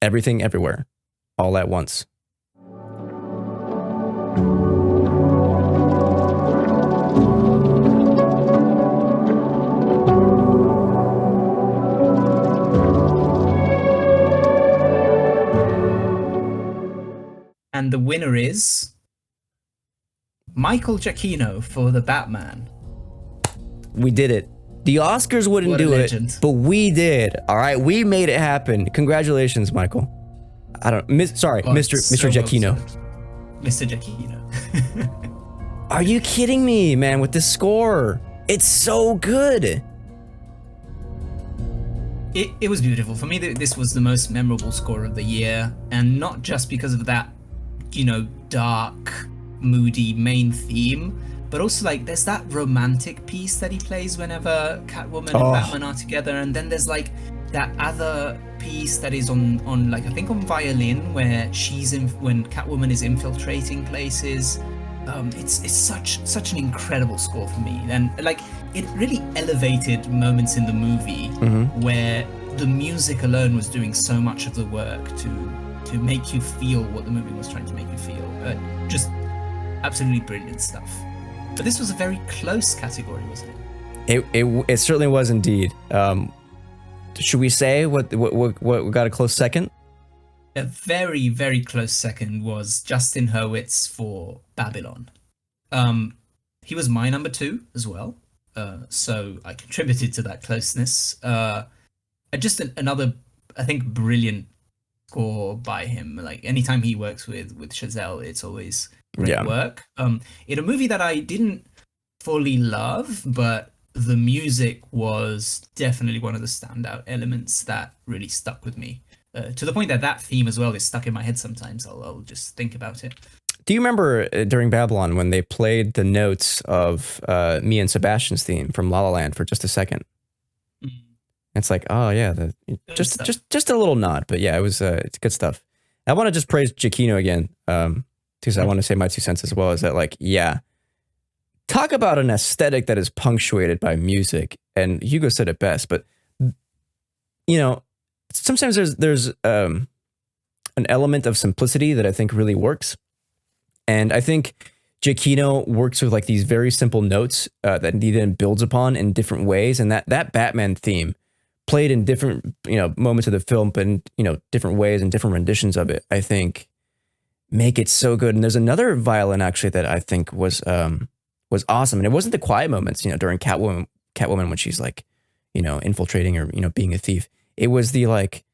Everything Everywhere, All at Once; and the winner is Michael Giacchino for The Batman. We did it. The Oscars wouldn't What a do legend. it, but we did. All right, we made it happen. Congratulations, Michael. Mr. Giacchino. Mr. Giacchino. Are you kidding me, man, with this score? It's so good. It was beautiful. For me, this was the most memorable score of the year, and not just because of that, dark, moody main theme, but also, like, there's that romantic piece that he plays whenever Catwoman and Batman are together, and then there's like that other piece that is on like, I think on violin, where when Catwoman is infiltrating places. It's such an incredible score for me, and like, it really elevated moments in the movie where the music alone was doing so much of the work to make you feel what the movie was trying to make you feel. Just absolutely brilliant stuff. But this was a very close category, wasn't it? It certainly was indeed. Should we say what got a close second? A very, very close second was Justin Hurwitz for Babylon. He was my number 2 as well, so I contributed to that closeness. Just another, I think, brilliant score by him. Like anytime he works with Chazelle, it's always great work. In a movie that I didn't fully love, but the music was definitely one of the standout elements that really stuck with me. To the point that that theme as well is stuck in my head sometimes. I'll just think about it. Do you remember during Babylon when they played the notes of me and Sebastian's theme from La La Land for just a second? It's like, oh yeah, just a little nod, but yeah, it's good stuff. I want to just praise Giacchino again, because I want to say my 2 cents as well. Is that like, yeah, talk about an aesthetic that is punctuated by music, and Hugo said it best. But you know, sometimes there's an element of simplicity that I think really works, and I think Giacchino works with like these very simple notes that he then builds upon in different ways, and that Batman theme, played in different, moments of the film, but in, different ways and different renditions of it, I think make it so good. And there's another violin actually that I think was awesome. And it wasn't the quiet moments, during Catwoman when she's like, infiltrating or, being a thief. It was the like,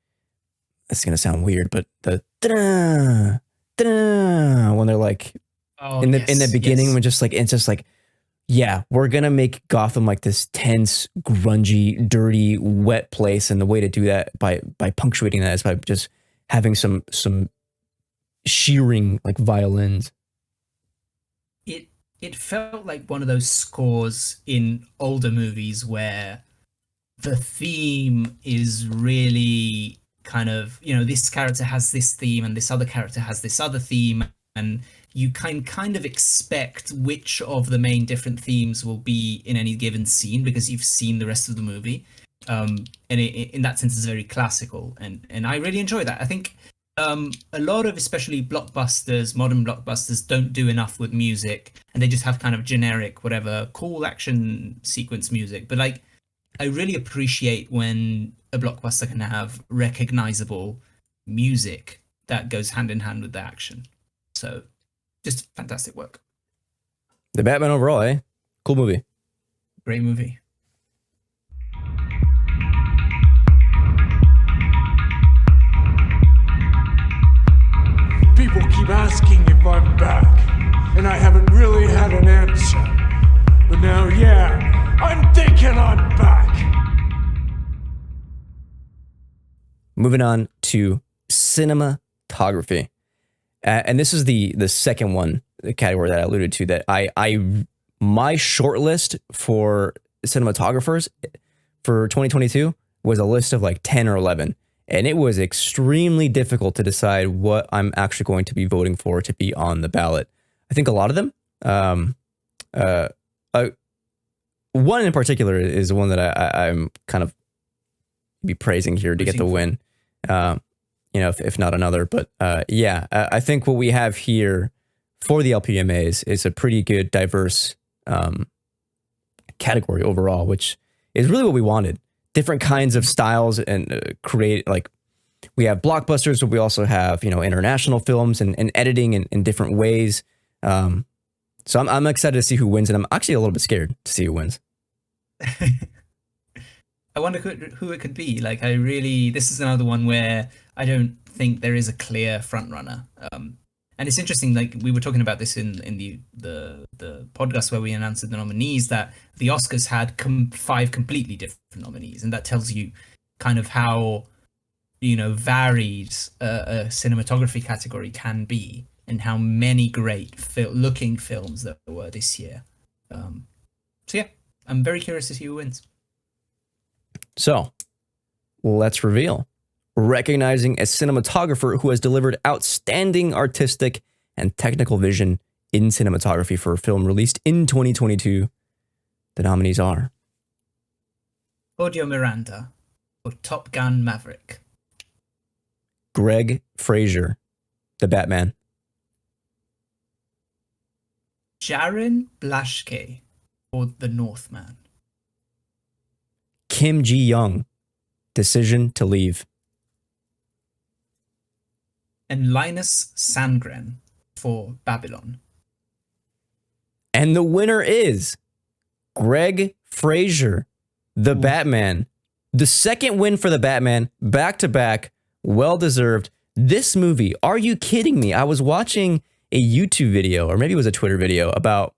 it's going to sound weird, but the da-da, da-da, when they're like in the beginning, when just like, it's just like, yeah, we're going to make Gotham like this tense, grungy, dirty, wet place. And the way to do that by punctuating that is by just having some shearing like violins. It felt like one of those scores in older movies where the theme is really kind of, this character has this theme and this other character has this other theme, and you kind of expect which of the main different themes will be in any given scene because you've seen the rest of the movie. And in that sense, it's very classical, and I really enjoy that. I think a lot of especially blockbusters, modern blockbusters, don't do enough with music, and they just have kind of generic, whatever, cool action sequence music. But like, I really appreciate when a blockbuster can have recognizable music that goes hand in hand with the action. So just fantastic work. The Batman overall, eh? Cool movie. Great movie. People keep asking if I'm back, and I haven't really had an answer. But now, yeah, I'm thinking I'm back. Moving on to cinematography. And this is the second one, the category that I alluded to, that my short list for cinematographers for 2022 was a list of like 10 or 11. And it was extremely difficult to decide what I'm actually going to be voting for to be on the ballot. I think a lot of them, one in particular is the one that I'm kind of be praising here to get the win. If not another, but I think what we have here for the LPMAs is a pretty good, diverse category overall, which is really what we wanted. Different kinds of styles and create, like, we have blockbusters, but we also have, international films and editing in different ways. So I'm excited to see who wins, and I'm actually a little bit scared to see who wins. I wonder who it could be. Like, this is another one where I don't think there is a clear front runner. And it's interesting, like we were talking about this in the podcast where we announced the nominees, that the Oscars had 5 completely different nominees, and that tells you kind of how varied a cinematography category can be, and how many great looking films there were this year. So yeah, I'm very curious to see who wins. So let's reveal. Recognizing a cinematographer who has delivered outstanding artistic and technical vision in cinematography for a film released in 2022. The nominees are Claudio Miranda for Top Gun Maverick, Greg Fraser, The Batman, Jarin Blaschke for The Northman, Kim Ji-young, Decision to Leave, and Linus Sandgren for Babylon. And the winner is Greg Fraser, The Batman. The second win for The Batman, back-to-back, well-deserved. This movie, are you kidding me? I was watching a YouTube video, or maybe it was a Twitter video, about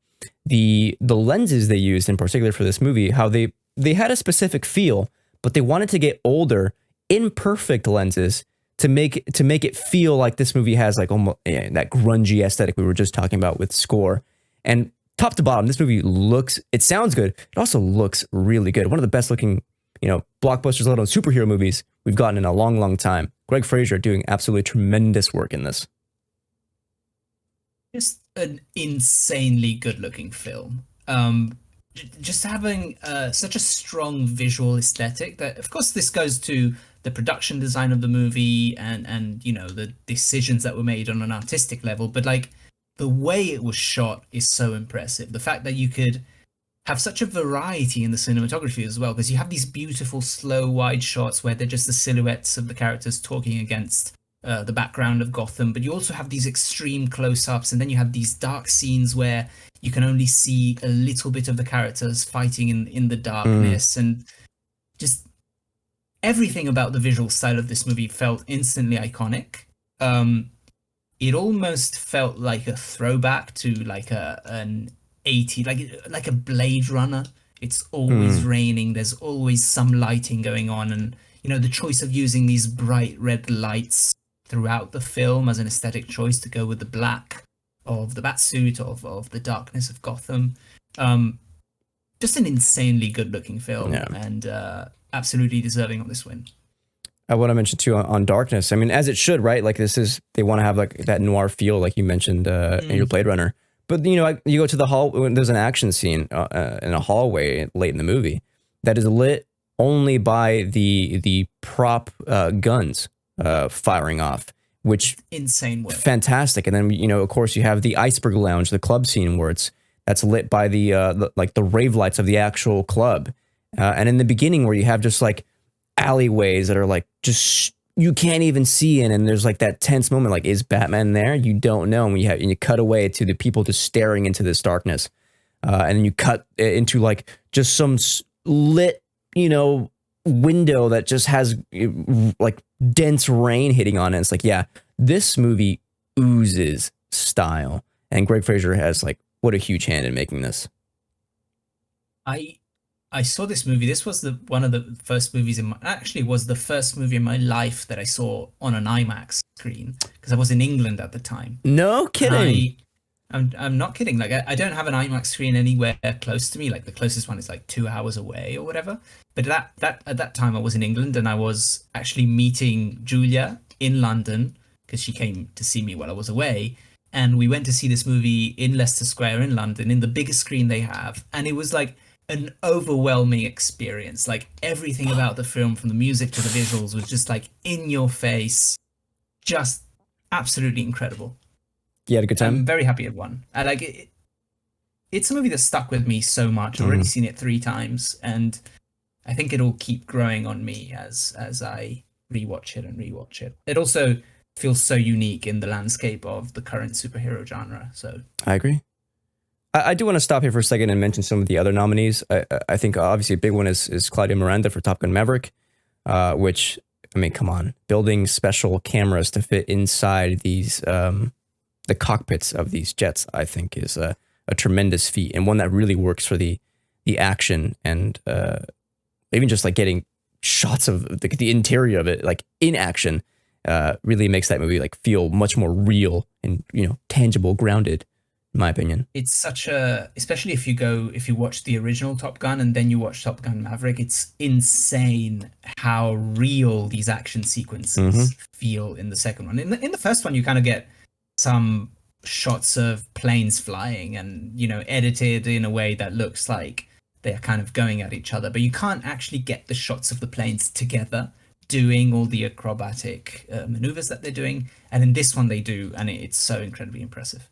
the lenses they used in particular for this movie, how they had a specific feel, but they wanted to get older, imperfect lenses to make it feel like this movie has like almost that grungy aesthetic we were just talking about with score. And top to bottom, this movie it sounds good. It also looks really good. One of the best looking, blockbusters, let alone superhero movies we've gotten in a long, long time. Greg Fraser doing absolutely tremendous work in this. Just an insanely good looking film. Just having such a strong visual aesthetic that, of course, this goes to the production design of the movie and the decisions that were made on an artistic level, but like the way it was shot is so impressive. The fact that you could have such a variety in the cinematography as well, because you have these beautiful slow wide shots where they're just the silhouettes of the characters talking against the background of Gotham, but you also have these extreme close-ups, and then you have these dark scenes where you can only see a little bit of the characters fighting in the darkness, and just everything about the visual style of this movie felt instantly iconic. It almost felt like a throwback to like an 80, like a Blade Runner. It's always raining. There's always some lighting going on, and the choice of using these bright red lights throughout the film as an aesthetic choice to go with the black of the Batsuit, of the darkness of Gotham. Just an insanely good-looking film, and absolutely deserving of this win. I want to mention too on Darkness. I mean, as it should, right? Like they want to have like that noir feel, like you mentioned in your Blade Runner. But you go to the hall when there's an action scene in a hallway late in the movie that is lit only by the prop guns firing off, which insane work. Fantastic. And then of course you have the Iceberg Lounge, the club scene where that's lit by the rave lights of the actual club. And in the beginning where you have just like alleyways that are like just you can't even see in, and there's like that tense moment, like, is Batman there? You don't know. And you cut away to the people just staring into this darkness, and then you cut into like just some lit window that just has like dense rain hitting on it. It's like, yeah, this movie oozes style, and Greg Fraser has like what a huge hand in making this. I saw this movie. This was one of the first movies was the first movie in my life that I saw on an IMAX screen, because I was in England at the time. No kidding. I'm not kidding. Like I don't have an IMAX screen anywhere close to me. Like the closest one is like 2 hours away or whatever. But at that time I was in England, and I was actually meeting Julia in London because she came to see me while I was away. And we went to see this movie in Leicester Square in London, in the biggest screen they have. And it was like an overwhelming experience. Like everything about the film, from the music to the visuals, was just like in your face, just absolutely incredible. You had a good time? I'm very happy it won. I like it. It's a movie that stuck with me so much. I've already seen it 3 times, and I think it'll keep growing on me as I rewatch it. It also feels so unique in the landscape of the current superhero genre. So I agree. I do want to stop here for a second and mention some of the other nominees. I think obviously a big one is Claudia Miranda for Top Gun Maverick, which, I mean, come on, building special cameras to fit inside these the cockpits of these jets, I think is a tremendous feat, and one that really works for the action, and even just like getting shots of the interior of it, like in action, really makes that movie like feel much more real and tangible, grounded. In my opinion, it's such especially if you watch the original Top Gun and then you watch Top Gun Maverick, it's insane how real these action sequences feel in the second one. In the first one, you kind of get some shots of planes flying and edited in a way that looks like they're kind of going at each other, but you can't actually get the shots of the planes together doing all the acrobatic maneuvers that they're doing. And in this one they do, and it's so incredibly impressive.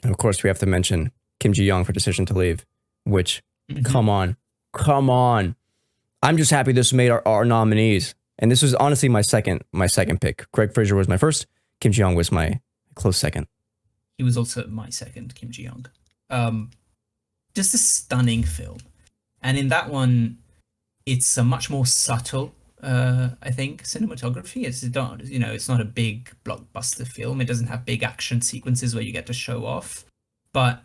And of course, we have to mention Kim Ji-young for Decision to Leave, which, come on. I'm just happy this made our nominees. And this was honestly my second pick. Greg Fraser was my first. Kim Ji-young was my close second. He was also my second, Kim Ji-young. Just a stunning film. And in that one, it's a much more subtle I think cinematography is not, you know, it's not a big blockbuster film. It doesn't have big action sequences where you get to show off, but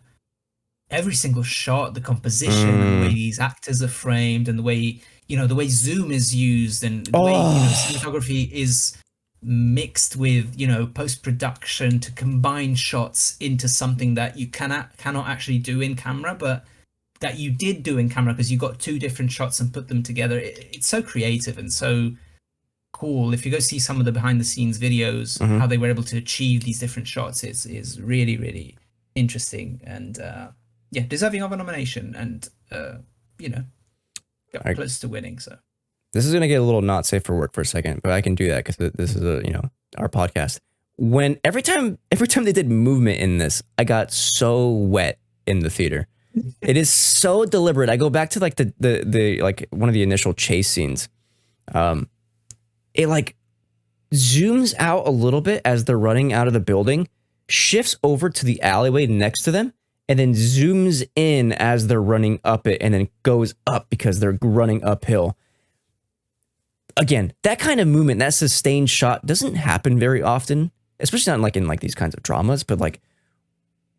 every single shot, the composition and the way these actors are framed and the way, you know, the way zoom is used and the way, you know, cinematography is mixed with, you know, post-production to combine shots into something that you cannot actually do in camera, but that you did do in camera because you got two different shots and put them together. It's so creative and so cool. If you go see some of the behind the scenes videos, how they were able to achieve these different shots is really, really interesting and yeah, deserving of a nomination and you know, got close to winning. So this is going to get a little not safe for work for a second, but I can do that because this is a, you know, our podcast. When every time they did movement in this, I got so wet in the theater. It is so deliberate. I go back to like the like one of the initial chase scenes. It like zooms out a little bit as they're running out of the building, shifts over to the alleyway next to them, and then zooms in as they're running up it, and then goes up because they're running uphill. Again, that kind of movement, that sustained shot doesn't happen very often, especially not like in like these kinds of dramas, but like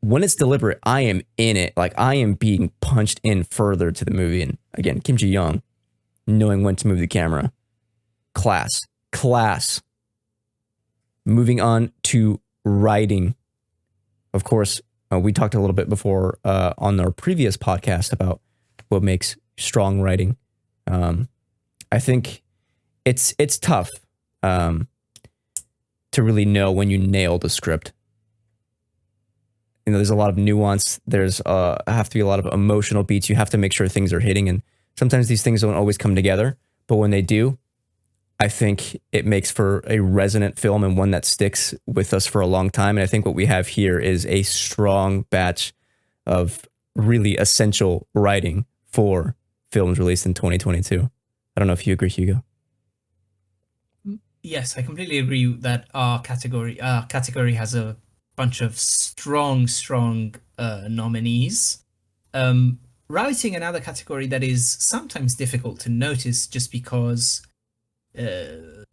when it's deliberate, I am in it. Like I am being punched in further to the movie. And again, Kim Ji-young, knowing when to move the camera. Class. Moving on to writing. Of course, we talked a little bit before on our previous podcast about what makes strong writing. I think it's tough to really know when you nail the script. You know, there's a lot of nuance. There's have to be a lot of emotional beats. You have to make sure things are hitting, and sometimes these things don't always come together. But when they do, I think it makes for a resonant film and one that sticks with us for a long time. And I think what we have here is a strong batch of really essential writing for films released in 2022. I don't know if you agree, Hugo. Yes, I completely agree that our category has a bunch of strong nominees. Writing, another category that is sometimes difficult to notice just because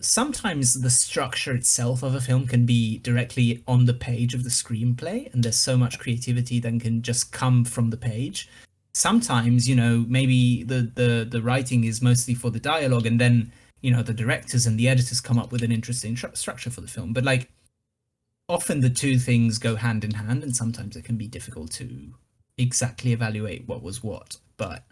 sometimes the structure itself of a film can be directly on the page of the screenplay, and there's so much creativity that can just come from the page. Sometimes, you know, maybe the writing is mostly for the dialogue, and then, you know, the directors and the editors come up with an interesting structure for the film. But like, often the two things go hand in hand, and sometimes it can be difficult to exactly evaluate what was what. But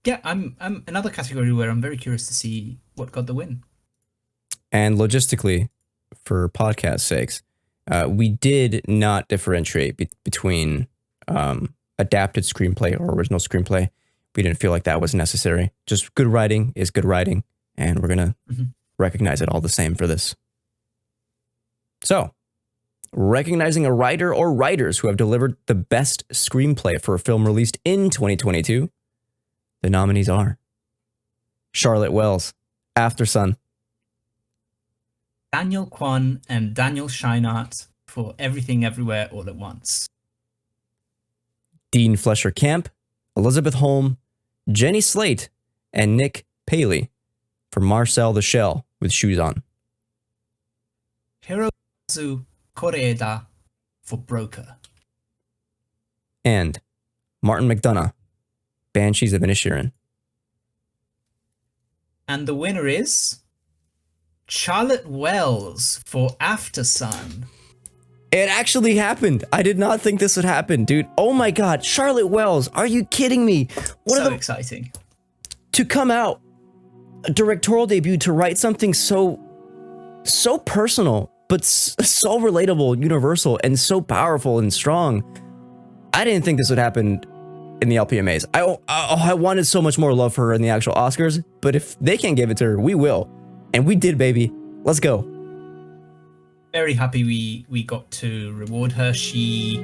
yeah, I'm another category where I'm very curious to see what got the win. And logistically, for podcast sakes, we did not differentiate between adapted screenplay or original screenplay. We didn't feel like that was necessary. Just good writing is good writing, and we're going to recognize it all the same for this. So, recognizing a writer or writers who have delivered the best screenplay for a film released in 2022, the nominees are Charlotte Wells, After Sun, Daniel Kwan and Daniel Scheinert for Everything Everywhere All at Once, Dean Fletcher Camp, Elizabeth Holm, Jenny Slate, and Nick Paley for Marcel the Shell with Shoes On, Hirokazu Koreeda for Broker, and Martin McDonough, Banshees of Inisherin. And the winner is Charlotte Wells for After Sun. It actually happened. I did not think this would happen, dude. Oh my God, Charlotte Wells, are you kidding me? So exciting. To come out, a directorial debut, to write something so personal, but so relatable, universal, and so powerful and strong. I didn't think this would happen in the LPMAs. I wanted so much more love for her in the actual Oscars, but if they can't give it to her, we will. And we did, baby. Let's go. Very happy we got to reward her. The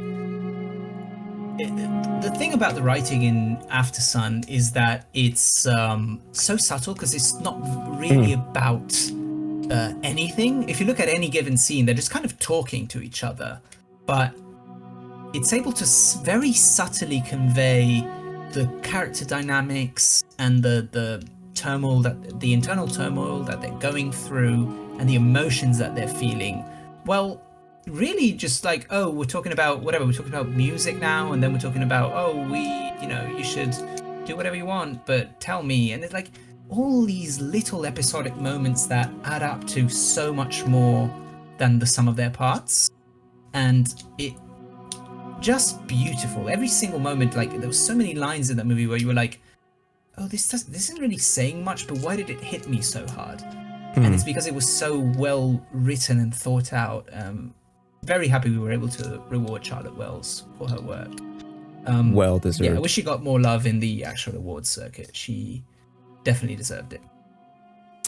thing about the writing in After Sun is that it's so subtle because it's not really about anything. If you look at any given scene, they're just kind of talking to each other, but it's able to very subtly convey the character dynamics and the turmoil, that the internal turmoil that they're going through, and the emotions that they're feeling. Well, really, just like, oh, we're talking about whatever. We're talking about music now, and then we're talking about, oh, you should do whatever you want, but tell me. And it's like all these little episodic moments that add up to so much more than the sum of their parts, and it just beautiful. Every single moment, like there was so many lines in that movie where you were like, oh, this isn't really saying much, but why did it hit me so hard? And it's because it was so well written and thought out. Very happy we were able to reward Charlotte Wells for her work. Well deserved. Yeah, I wish she got more love in the actual awards circuit. She definitely deserved it.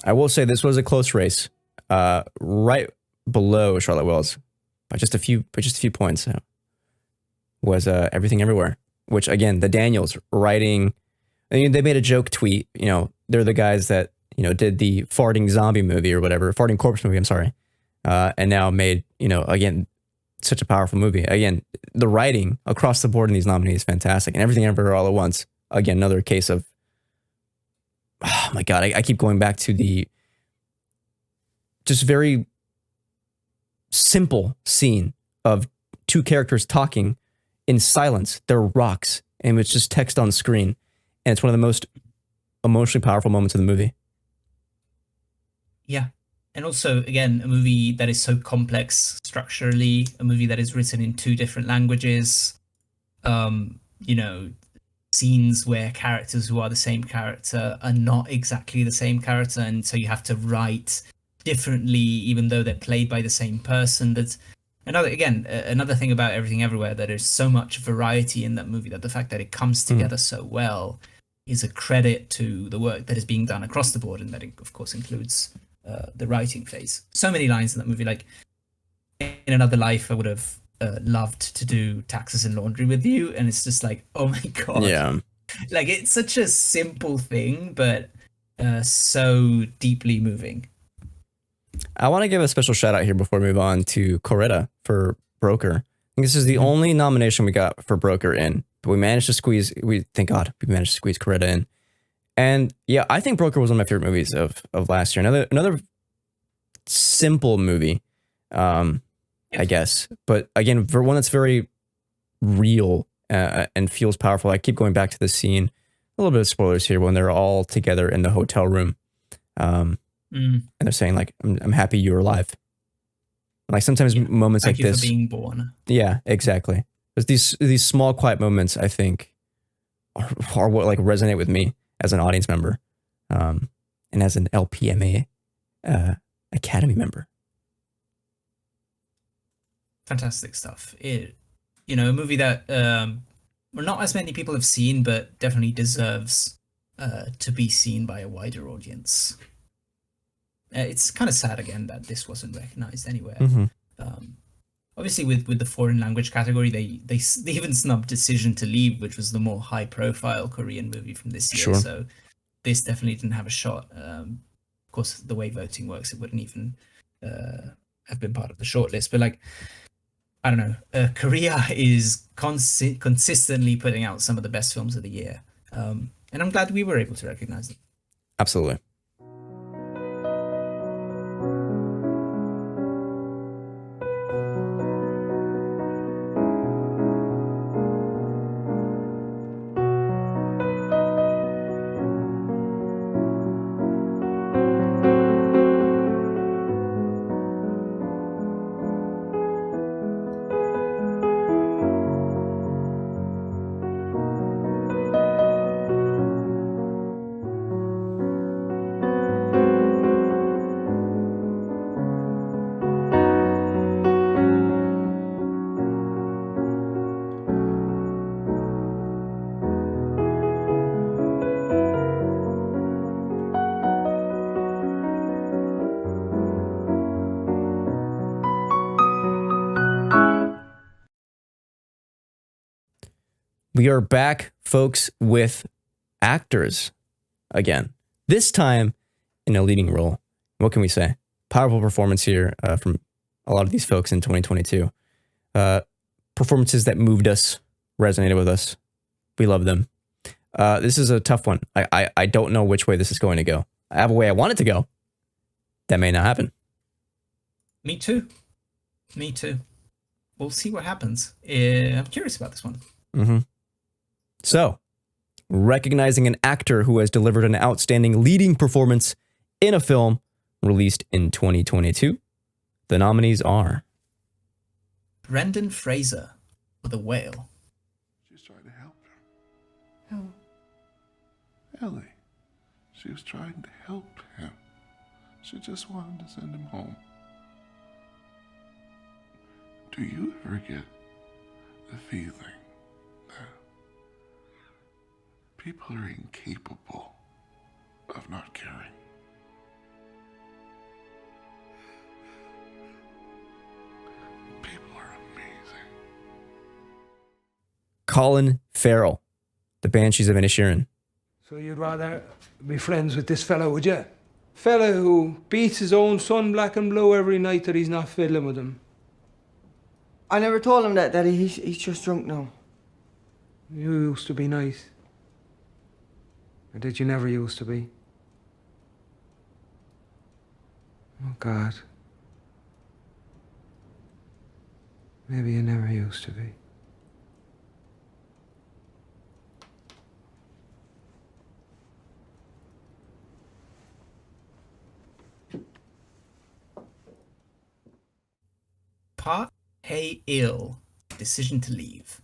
I will say this was a close race, right below Charlotte Wells by just a few points. Was Everything Everywhere, which again, the Daniels writing. I mean, they made a joke tweet. You know, they're the guys that did the farting zombie movie or whatever, farting corpse movie. I'm sorry, and now made again such a powerful movie. Again, the writing across the board in these nominees is fantastic, and Everything Everywhere All at Once. Again, another case of, oh my God, I keep going back to the just very simple scene of two characters talking in silence. They're rocks, and it's just text on screen. And it's one of the most emotionally powerful moments of the movie. Yeah. And also, again, a movie that is so complex structurally, a movie that is written in 2 different languages, scenes where characters who are the same character are not exactly the same character, and so you have to write differently even though they're played by the same person. That's another thing about Everything Everywhere, that there's so much variety in that movie, that the fact that it comes together so well is a credit to the work that is being done across the board, and that it, of course, includes the writing phase. So many lines in that movie, like, in another life I would have loved to do taxes and laundry with you, and it's just like, oh my God. Yeah. Like, it's such a simple thing, but so deeply moving. I want to give a special shout out here before we move on to Coretta for Broker. I think this is the only nomination we got for Broker in, but we managed to squeeze, thank God, we managed to squeeze Coretta in. And yeah, I think Broker was one of my favorite movies of last year. Another simple movie, I guess. But again, for one that's very real and feels powerful. I keep going back to the scene, a little bit of spoilers here, when they're all together in the hotel room. And they're saying, like, I'm happy you're alive. Like, sometimes moments Thank like you this. for being born. Yeah, exactly. But these small, quiet moments, I think, are what like resonate with me as an audience member, and as an LPMA Academy member. Fantastic stuff. A movie that not as many people have seen, but definitely deserves to be seen by a wider audience. It's kind of sad again that this wasn't recognized anywhere. Obviously, with the foreign language category, they even snubbed Decision to Leave, which was the more high profile Korean movie from this year. Sure. So this definitely didn't have a shot. Of course, the way voting works, it wouldn't even have been part of the shortlist. But like, I don't know, Korea is consistently putting out some of the best films of the year, and I'm glad we were able to recognize them. Absolutely. We are back, folks, with actors again. This time in a leading role. What can we say? Powerful performance here from a lot of these folks in 2022. Performances that moved us, resonated with us. We love them. This is a tough one. I don't know which way this is going to go. I have a way I want it to go. That may not happen. Me too. Me too. We'll see what happens. I'm curious about this one. Mm-hmm. So, recognizing an actor who has delivered an outstanding leading performance in a film released in 2022, the nominees are Brendan Fraser for The Whale. She's trying to help him. Ellie. She was trying to help him. She just wanted to send him home. Do you ever get the feeling that people are incapable of not caring? People are amazing. Colin Farrell, The Banshees of Inisherin. So you'd rather be friends with this fella, would you? Fella who beats his own son black and blue every night that he's not fiddling with him. I never told him that, Daddy. He's just drunk now. You used to be nice. Or did you never used to be? Oh, God. Maybe you never used to be. Park Hae-il, Decision to Leave.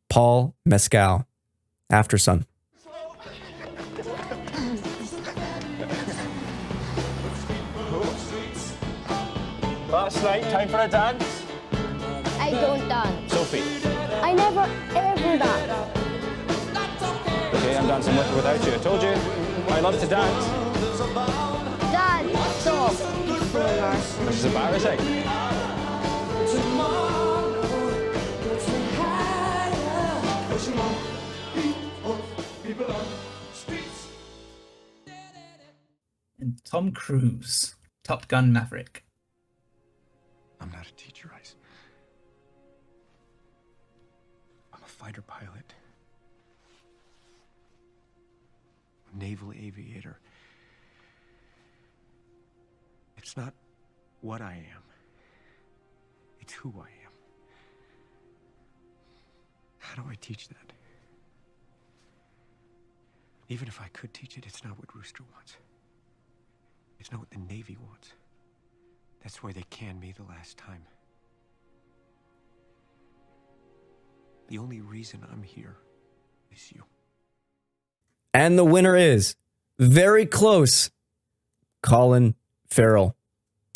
Paul Mescal, After Sun. Last night, time for a dance? I don't dance. Sophie. I never ever dance. Okay, I'm dancing with or without you. I told you, I love to dance. Dad, stop. Which is embarrassing. And Tom Cruise, Top Gun Maverick. I'm not a teacher, Ice. I'm a fighter pilot. A naval aviator. It's not what I am. It's who I am. How do I teach that? Even if I could teach it, it's not what Rooster wants. It's not what the Navy wants. That's why they canned me the last time. The only reason I'm here is you. And the winner is, very close, Colin Farrell,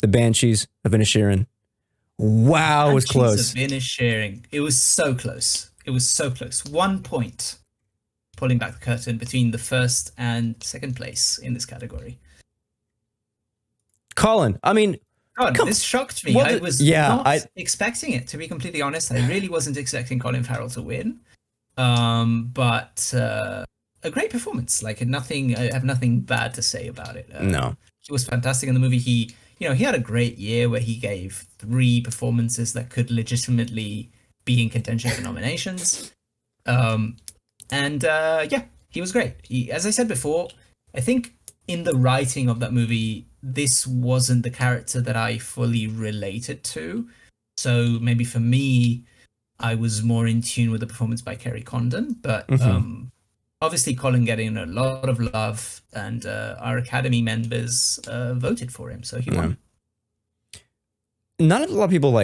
The Banshees of Inisherin. Wow, it was close. Banshees of Inisherin. It was so close. It was so close. 1 point, pulling back the curtain between the first and second place in this category. Colin, I mean, God, this shocked me. I was not expecting it, to be completely honest. I really wasn't expecting Colin Farrell to win. But a great performance. Like I have nothing bad to say about it. No. He was fantastic in the movie. He had a great year where he gave 3 performances that could legitimately be in contention for nominations. He was great. As I said before, I think in the writing of that movie, this wasn't the character that I fully related to. So maybe for me, I was more in tune with the performance by Kerry Condon. But obviously, Colin getting a lot of love, and our Academy members voted for him, so he won. Not a lot of people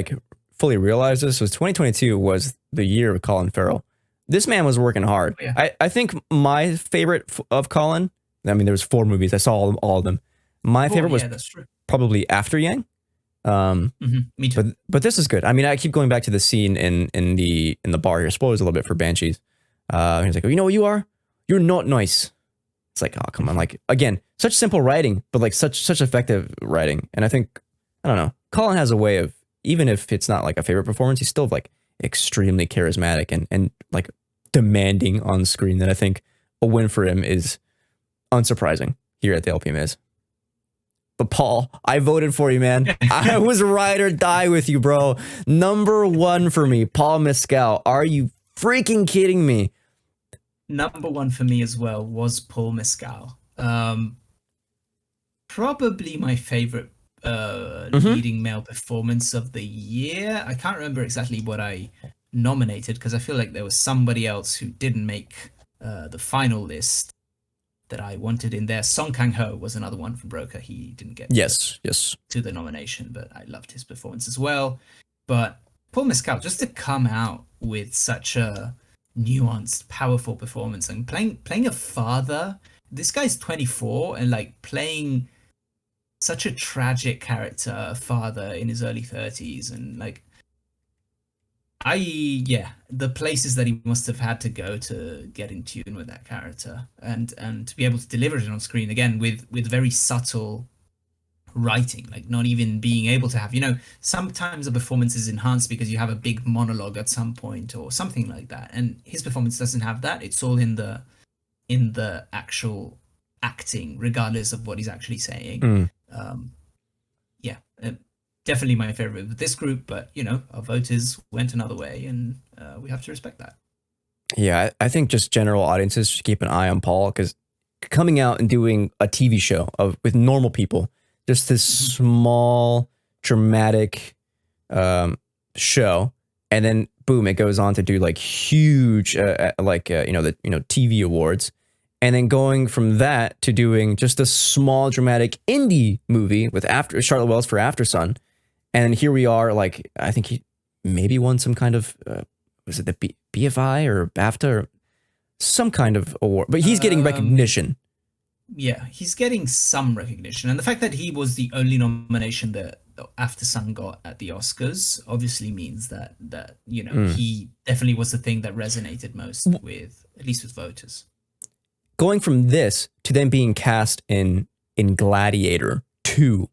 fully realize this. Was 2022 was the year of Colin Farrell. This man was working hard. Oh, yeah. I think my favorite of Colin, I mean, there was 4 movies. I saw all of them. My favorite was probably after Yang. Me too. But this is good. I mean, I keep going back to the scene in the bar here. Spoilers a little bit for Banshees. He's like, oh, you know what you are? You're not nice. It's like, oh, come on. Like, again, such simple writing, but like such effective writing. And I think, I don't know, Colin has a way of, even if it's not like a favorite performance, he's still like extremely charismatic and like demanding on screen, that I think a win for him is unsurprising here at the LPMAs. But Paul, I voted for you, man. I was ride or die with you, bro. Number 1 for me, Paul Mescal. Are you freaking kidding me? Number 1 for me as well was Paul Mescal. Probably my favorite leading male performance of the year. I can't remember exactly what I nominated, because I feel like there was somebody else who didn't make the final list that I wanted in there. Song Kang-ho was another one from Broker. He didn't get to the nomination, but I loved his performance as well. But Paul Mescal, just to come out with such a nuanced, powerful performance and playing a father. This guy's 24 and like playing such a tragic character, a father in his early 30s, and like the places that he must have had to go to get in tune with that character and to be able to deliver it on screen again with very subtle writing, like not even being able to have, sometimes a performance is enhanced because you have a big monologue at some point or something like that, and his performance doesn't have that. It's all in the actual acting, regardless of what he's actually saying. Definitely my favorite of this group, but our voters went another way, and we have to respect that. Yeah, I think just general audiences should keep an eye on Paul, because coming out and doing a TV show with normal people, just this small dramatic show, and then boom, it goes on to do like huge the TV awards, and then going from that to doing just a small dramatic indie movie with Charlotte Wells for After Sun. And here we are, like, I think he maybe won some kind of, was it the BFI or BAFTA or some kind of award, but he's getting recognition. Yeah, he's getting some recognition. And the fact that he was the only nomination that After Sun got at the Oscars obviously means that he definitely was the thing that resonated most with, at least with voters. Going from this to then being cast in Gladiator 2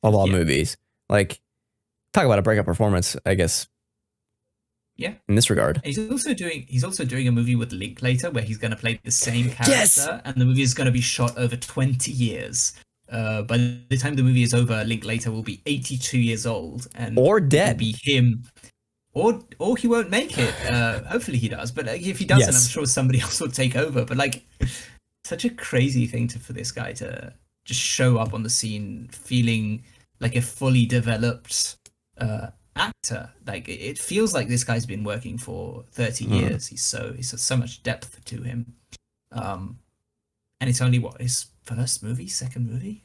of all movies, like, talk about a breakout performance, I guess. Yeah. In this regard. And he's also doing a movie with Linklater where he's going to play the same character, and the movie is going to be shot over 20 years. By the time the movie is over, Linklater will be 82 years old and or dead. It'll be him, or he won't make it. Hopefully he does, but if he doesn't, I'm sure somebody else will take over. But like, such a crazy thing for this guy to just show up on the scene feeling like a fully developed actor. Like, it feels like this guy's been working for 30 years. He's so much depth to him, and it's only his second movie.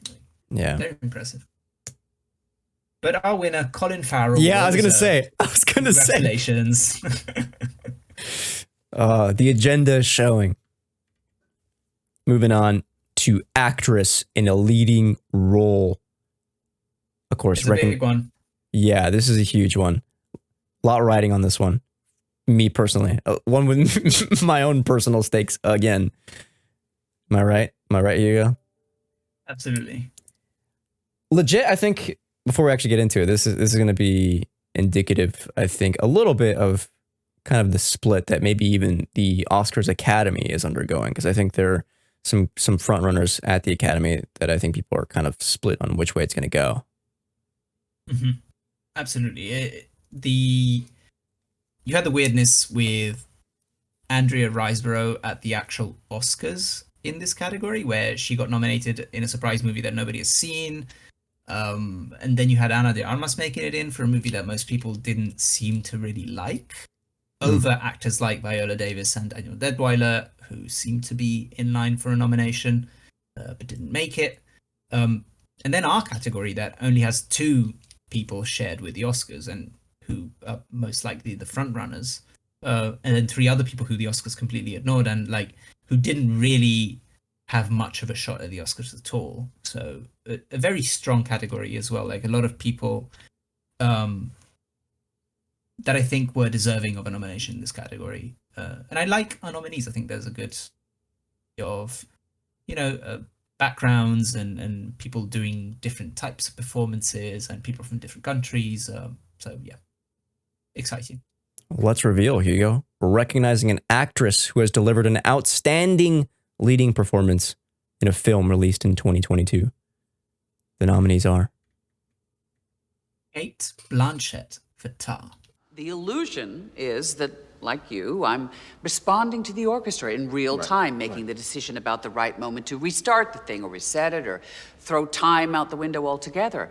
Yeah, very impressive. But our winner, Colin Farrell. Yeah, I was gonna say. Congratulations. The agenda is showing. Moving on to actress in a leading role. Of course, it's a big one. Yeah, this is a huge one. A lot riding on this one. Me personally, one with my own personal stakes again. Am I right? Hugo? Absolutely. Legit, I think before we actually get into it, this is going to be indicative, I think, a little bit of kind of the split that maybe even the Oscars Academy is undergoing, because I think there are some front runners at the Academy that I think people are kind of split on which way it's going to go. Mm-hmm. Absolutely. You had the weirdness with Andrea Riseborough at the actual Oscars in this category, where she got nominated in a surprise movie that nobody has seen. And then you had Ana de Armas making it in for a movie that most people didn't seem to really like, over actors like Viola Davis and Daniel Deadwyler, who seemed to be in line for a nomination, but didn't make it. And then our category that only has 2 people shared with the Oscars and who are most likely the front runners, and then 3 other people who the Oscars completely ignored and like who didn't really have much of a shot at the Oscars at all. So a very strong category as well. Like a lot of people that I think were deserving of a nomination in this category. And I like our nominees. I think there's a good of, backgrounds and people doing different types of performances and people from different countries. So yeah, exciting. Let's reveal, Hugo. We're recognizing an actress who has delivered an outstanding leading performance in a film released in 2022. The nominees are Kate Blanchett for Tar. The illusion is that, like you, I'm responding to the orchestra in real time, making the decision about the right moment to restart the thing or reset it or throw time out the window altogether.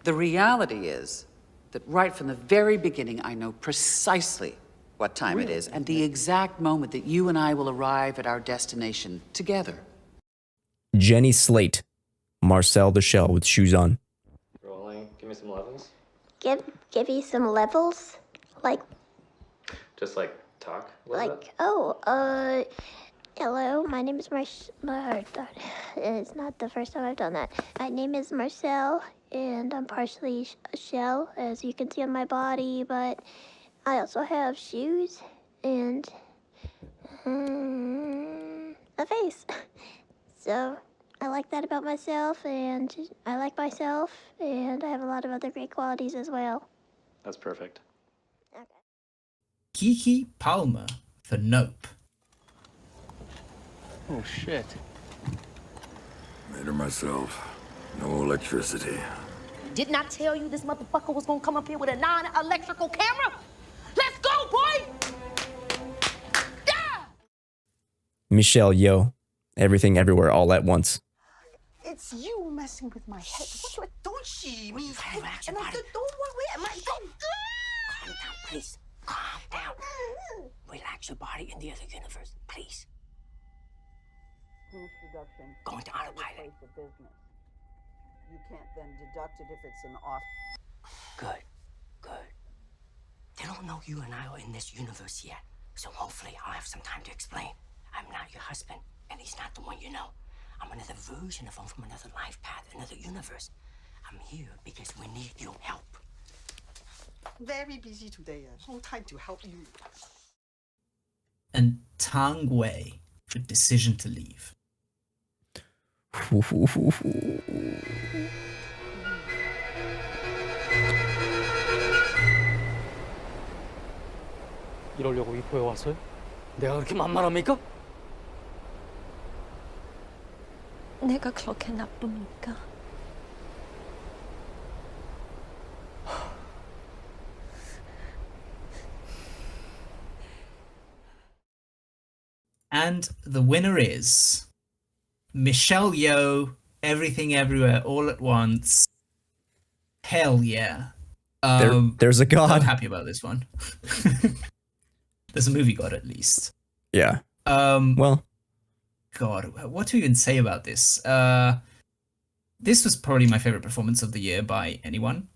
The reality is that right from the very beginning, I know precisely what time it is and the exact moment that you and I will arrive at our destination together. Jenny Slate, Marcel the Shell with Shoes On. Rolling. Give me some levels. Give you some levels? Like, Just like talk a little bit. Hello, my name is it's not the first time I've done that. My name is Marcel, and I'm partially a shell, as you can see on my body, but I also have shoes and a face. So I like that about myself, and I like myself, and I have a lot of other great qualities as well. That's perfect. Kiki Palmer for Nope. Oh, shit. Made her myself. No electricity. Didn't I tell you this motherfucker was gonna come up here with a non-electrical camera? Let's go, boy! Michelle Yeoh, Everything Everywhere All at Once. It's you messing with my head. What you don't she? Me head. And I don't where am I going? Calm down, please. Calm down. Relax your body in the other universe, please. Proof deduction. Going to autopilot. Place of business. You can't then deduct it if it's an off. Good. They don't know you and I are in this universe yet, so hopefully I'll have some time to explain. I'm not your husband, and he's not the one you know. I'm another version of him from another life path, another universe. I'm here because we need your help. Very busy today. No time to help you. And Tang Wei for Decision to Leave. 이러려고 이포에 왔어요? 내가 그렇게 만만합니까? 내가 그렇게 나쁩니까? And the winner is Michelle Yeoh, Everything Everywhere All at Once. Hell yeah. There's a god. I'm happy about this one. There's a movie god at least. Yeah. Well, God, what to even say about this? This was probably my favorite performance of the year by anyone.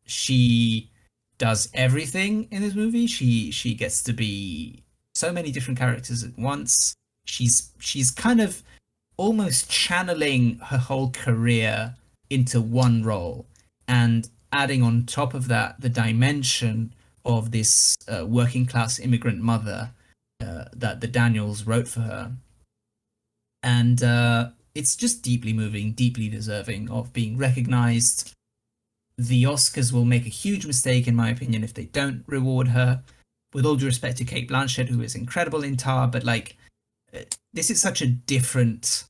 She does everything in this movie. She gets to be so many different characters at once. She's kind of almost channeling her whole career into one role and adding on top of that the dimension of this working class immigrant mother that the Daniels wrote for her. And it's just deeply moving, deeply deserving of being recognized. The Oscars will make a huge mistake, in my opinion, if they don't reward her. With all due respect to Kate Blanchett, who is incredible in Tar, but like, this is such a different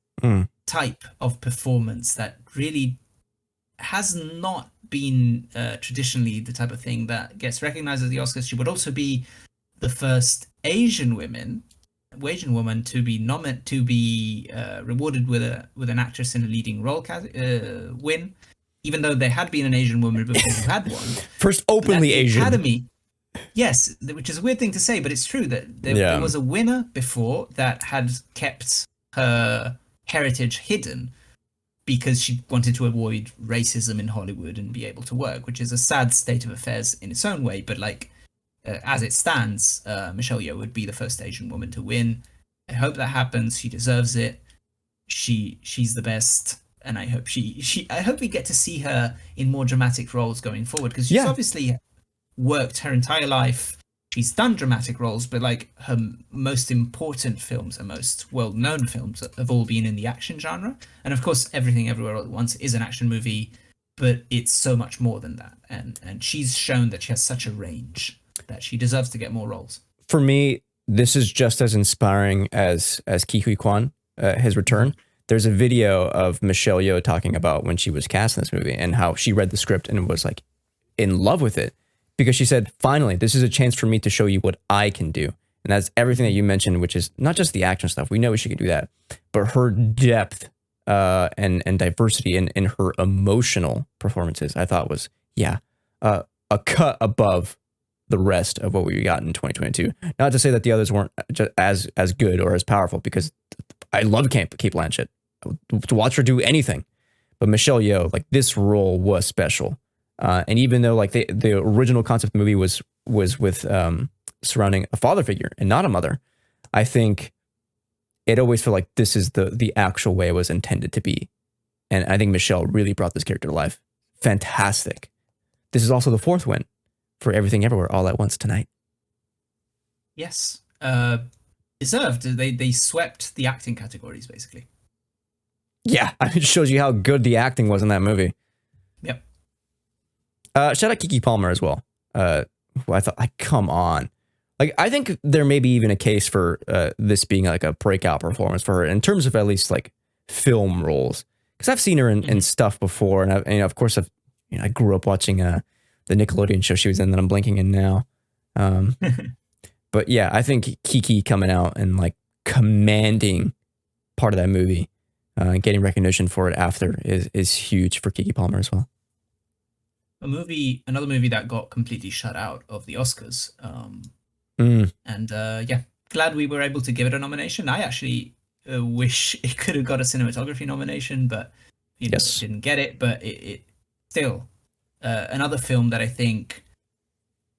type of performance that really has not been traditionally the type of thing that gets recognized at the Oscars. She would also be the first Asian woman to be rewarded with an actress in a leading role win, even though there had been an Asian woman before who had one. First openly Asian. Academy, yes, which is a weird thing to say, but it's true that there was a winner before that had kept her heritage hidden because she wanted to avoid racism in Hollywood and be able to work, which is a sad state of affairs in its own way. But like, as it stands, Michelle Yeoh would be the first Asian woman to win. I hope that happens. She deserves it. she's the best, and I hope I hope we get to see her in more dramatic roles going forward, because she's obviously worked her entire life. She's done dramatic roles, but like her most important films, her most well-known films, have all been in the action genre. And of course, Everything Everywhere All at Once is an action movie, but it's so much more than that. And she's shown that she has such a range that she deserves to get more roles. For me, this is just as inspiring as Ke Huy Quan, his return. There's a video of Michelle Yeoh talking about when she was cast in this movie and how she read the script and was like in love with it, because she said, finally, this is a chance for me to show you what I can do. And that's everything that you mentioned, which is not just the action stuff. We know she can do that, but her depth and diversity in her emotional performances, I thought was, a cut above the rest of what we got in 2022. Not to say that the others weren't as good or as powerful, because I love Kate Blanchett. To watch her do anything. But Michelle Yeoh, like, this role was special. And even though like the original concept of the movie was with surrounding a father figure and not a mother, I think it always felt like this is the actual way it was intended to be. And I think Michelle really brought this character to life. Fantastic. This is also the 4th win for Everything Everywhere All at Once tonight. Yes. Deserved. They swept the acting categories, basically. Yeah, it shows you how good the acting was in that movie. Yep. Shout out Keke Palmer as well. Who I thought, like, come on. Like, I think there may be even a case for this being like a breakout performance for her in terms of at least like film roles. Because I've seen her in stuff before, and of course I grew up watching the Nickelodeon show she was in that I'm blanking in now. But yeah, I think Keke coming out and like commanding part of that movie, getting recognition for it after is huge for Keke Palmer as well. Another movie that got completely shut out of the Oscars. And yeah, glad we were able to give it a nomination. I actually wish it could have got a cinematography nomination, but didn't get it. But it still another film that I think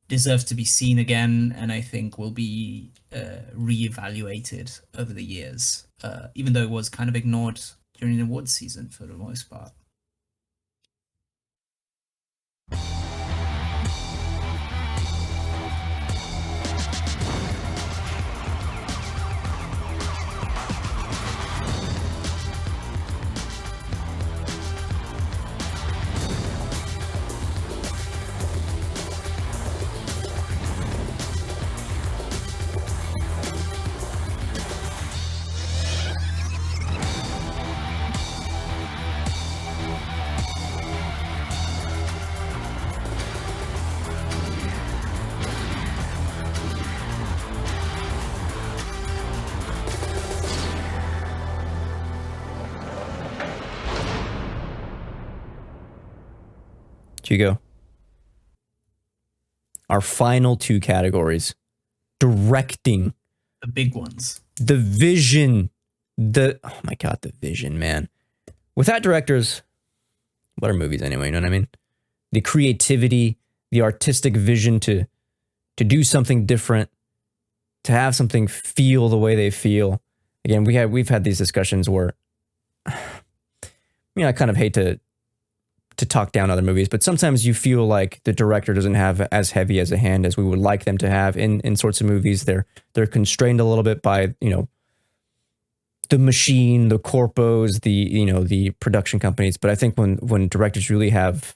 deserves to be seen again, and I think will be reevaluated over the years, even though it was kind of ignored during the awards season for the most part. Hugo. Our final 2 categories. Directing. The big ones. The vision. Oh my God, the vision, man. Without directors, what are movies anyway? You know what I mean? The creativity, the artistic vision to do something different, to have something feel the way they feel. Again, we've had these discussions where, I kind of hate to talk down other movies, but sometimes you feel like the director doesn't have as heavy as a hand as we would like them to have in sorts of movies. They're constrained a little bit by, the machine, the corpos, the production companies. But I think when directors really have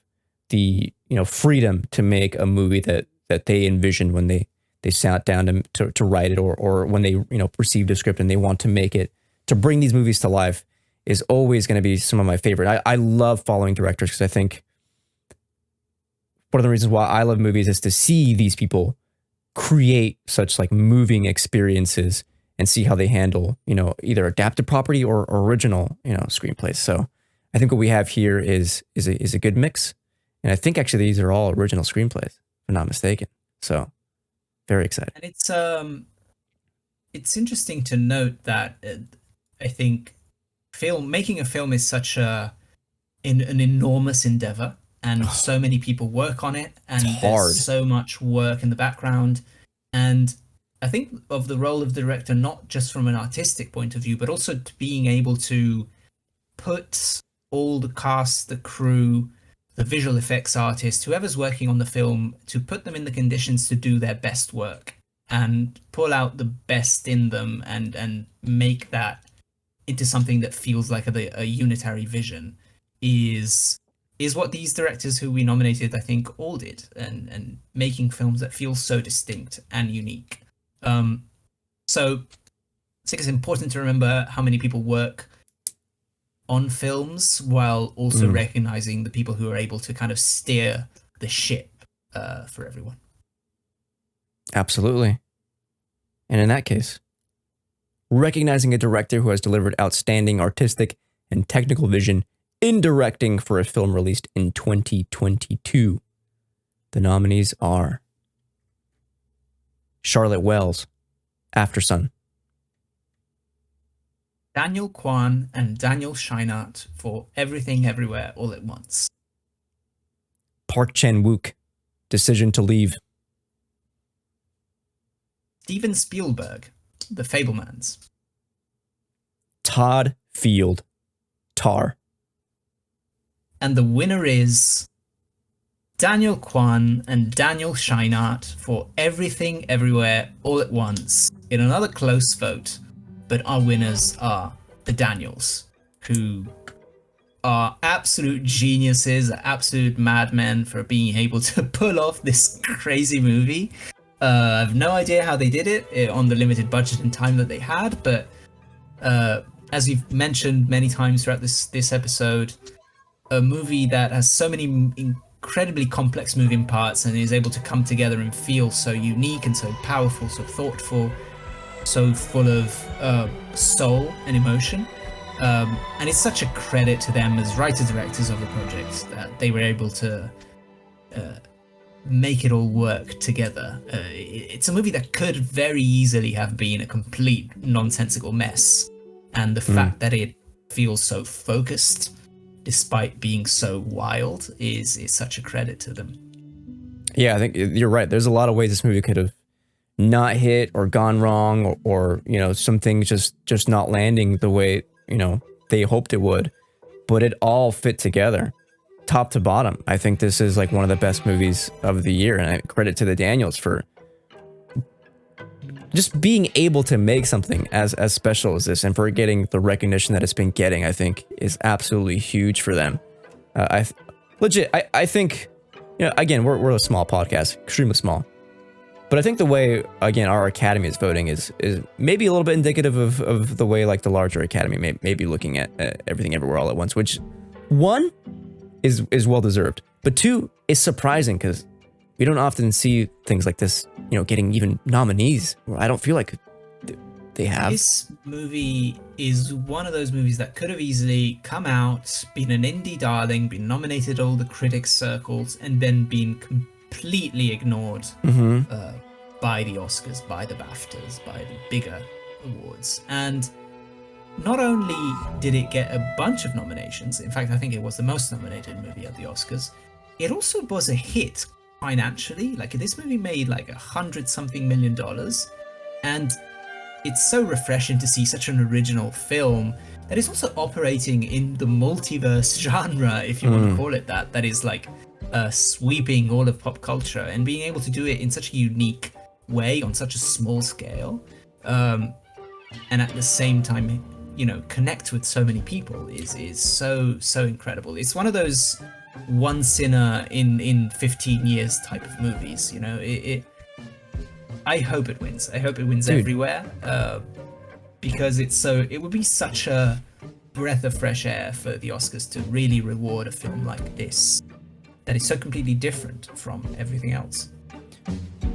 the, freedom to make a movie that they envisioned when they sat down to write it, or when they, received a script and they want to make it, to bring these movies to life, is always going to be some of my favorite. I love following directors, because I think one of the reasons why I love movies is to see these people create such like moving experiences and see how they handle, either adapted property or original, screenplays. So I think what we have here is a good mix. And I think actually these are all original screenplays, if I'm not mistaken. So very excited. And it's interesting to note that I think making a film is such an enormous endeavor, and so many people work on it, and there's so much work in the background. And I think of the role of the director not just from an artistic point of view, but also to being able to put all the cast, the crew, the visual effects artists, whoever's working on the film, to put them in the conditions to do their best work and pull out the best in them and make that into something that feels like a unitary vision is what these directors who we nominated, I think, all did, and making films that feel so distinct and unique. So I think it's important to remember how many people work on films while also recognizing the people who are able to kind of steer the ship for everyone. Absolutely. And in that case, recognizing a director who has delivered outstanding artistic and technical vision in directing for a film released in 2022. The nominees are Charlotte Wells, After Sun. Daniel Kwan and Daniel Scheinert for Everything Everywhere All at Once. Park Chan-wook, Decision to Leave. Steven Spielberg, The Fablemans. Todd Field, Tar. And the winner is Daniel Kwan and Daniel Scheinert for Everything Everywhere All at Once in another close vote, but our winners are the Daniels, who are absolute geniuses, absolute madmen for being able to pull off this crazy movie. I have no idea how they did it on the limited budget and time that they had, but as we've mentioned many times throughout this episode, a movie that has so many incredibly complex moving parts and is able to come together and feel so unique and so powerful, so thoughtful, so full of soul and emotion. And it's such a credit to them as writer-directors of the project that they were able to make it all work together. It's a movie that could very easily have been a complete nonsensical mess. And the fact that it feels so focused, despite being so wild, is such a credit to them. Yeah, I think you're right. There's a lot of ways this movie could have not hit or gone wrong, or you know, some things just not landing the way, you know, they hoped it would. But it all fit together, top to bottom. I think this is like one of the best movies of the year, and I credit to the Daniels for just being able to make something as special as this, and for getting the recognition that it's been getting. I think is absolutely huge for them. I think, you know, again, we're a small podcast, extremely small, but I think the way, again, our Academy is voting is maybe a little bit indicative of the way like the larger Academy may be looking at Everything Everywhere All at Once, which one is well deserved, but two is surprising because we don't often see things like this, you know, getting even nominees. I don't feel like they have. This movie is one of those movies that could have easily come out, been an indie darling, been nominated all the critics' circles, and then been completely ignored by the Oscars, by the BAFTAs, by the bigger awards. And not only did it get a bunch of nominations, in fact, I think it was the most nominated movie at the Oscars, it also was a hit financially. Like, this movie made like $100-something million, and it's so refreshing to see such an original film that is also operating in the multiverse genre, if you want to call it that, that is like sweeping all of pop culture and being able to do it in such a unique way on such a small scale, and at the same time, you know, connect with so many people is so incredible. It's one of those once in 15 years type of movies, you know. I hope it wins. I hope it wins everywhere, because it would be such a breath of fresh air for the Oscars to really reward a film like this that is so completely different from everything else.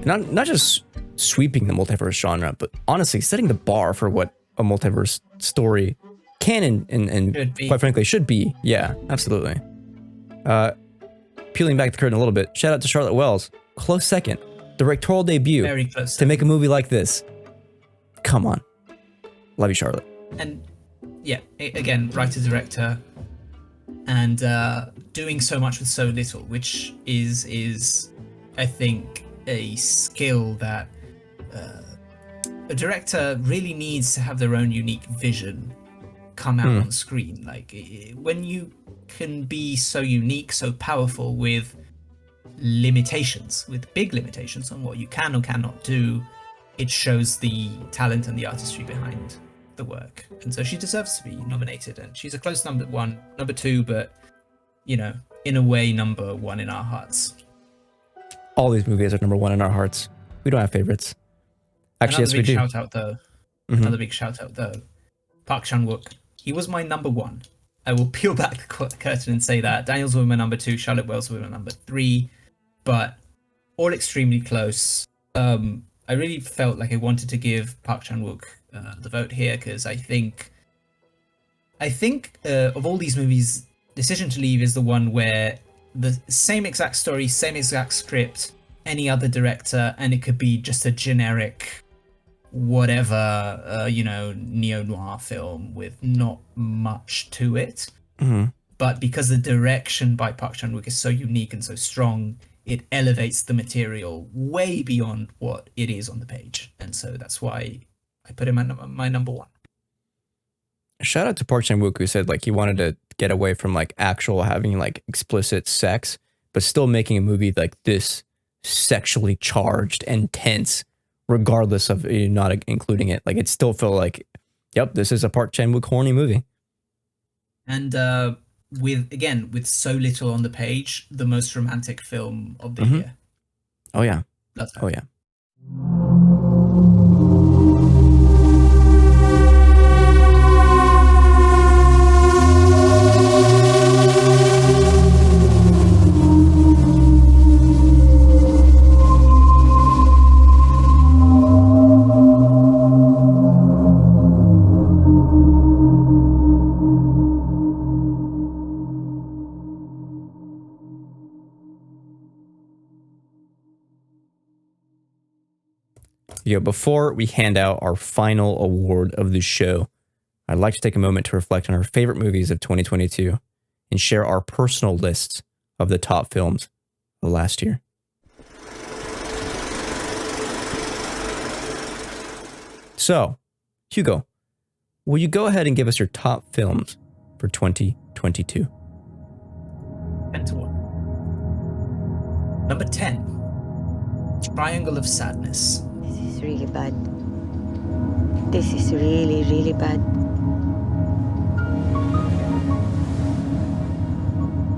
Not just sweeping the multiverse genre, but honestly setting the bar for what a multiverse story can and quite frankly should be. Yeah, absolutely. Peeling back the curtain a little bit, shout out to Charlotte Wells, close second, directorial debut, very close to make a movie like this. Come on, love you, Charlotte. And yeah, again, writer-director, and doing so much with so little, which is I think a skill that a director really needs to have their own unique vision come out on screen. Like when you can be so unique, so powerful with limitations, with big limitations on what you can or cannot do, it shows the talent and the artistry behind the work. And so she deserves to be nominated, and she's a close number 2, but you know, in a way, number 1 in our hearts. All these movies are number 1 in our hearts. We don't have favorites. Actually, yes, we do. Another big shout out though. Park Chan-wook. He was my number 1. I will peel back the curtain and say that. Daniels was my number 2. Charlotte Wells was my number 3. But all extremely close. I really felt like I wanted to give Park Chan-wook the vote here because I think of all these movies, Decision to Leave is the one where the same exact story, same exact script, any other director, and it could be just a generic whatever, neo-noir film with not much to it. But because the direction by Park Chan-wook is so unique and so strong, it elevates the material way beyond what it is on the page. And so that's why I put him at my number 1. Shout out to Park Chan-wook, who said like he wanted to get away from like actual having like explicit sex, but still making a movie like this sexually charged and tense, regardless of not including it. Like it still felt like, yep, this is a Park Chan-wook horny movie. And with so little on the page, the most romantic film of the year. Oh yeah. Love that. Oh yeah. Before we hand out our final award of the show, I'd like to take a moment to reflect on our favorite movies of 2022 and share our personal lists of the top films of last year. So, Hugo, will you go ahead and give us your top films for 2022? 10 to 1. Number 10, Triangle of Sadness. This is really bad. This is really, really bad.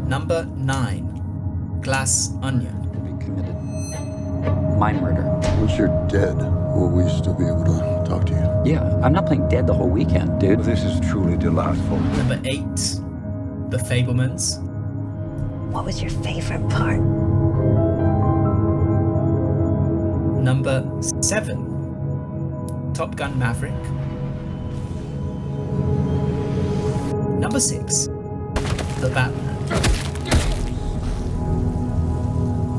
Number 9, Glass Onion. Be committed. My murder. Once you're dead, will we still be able to talk to you? Yeah, I'm not playing dead the whole weekend, dude. This is truly delightful. Number 8, The Fablemans. What was your favorite part? Number 7, Top Gun Maverick. Number 6, The Batman.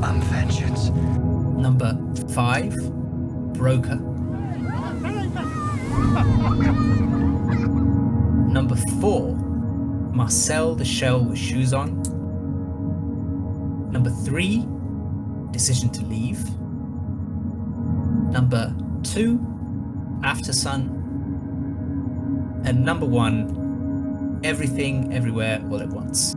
I'm vengeance. Number 5, Broker. Number 4, Marcel the Shell with Shoes On. Number 3, Decision to Leave. Number 2, After Sun. And number 1, Everything, Everywhere, All at Once.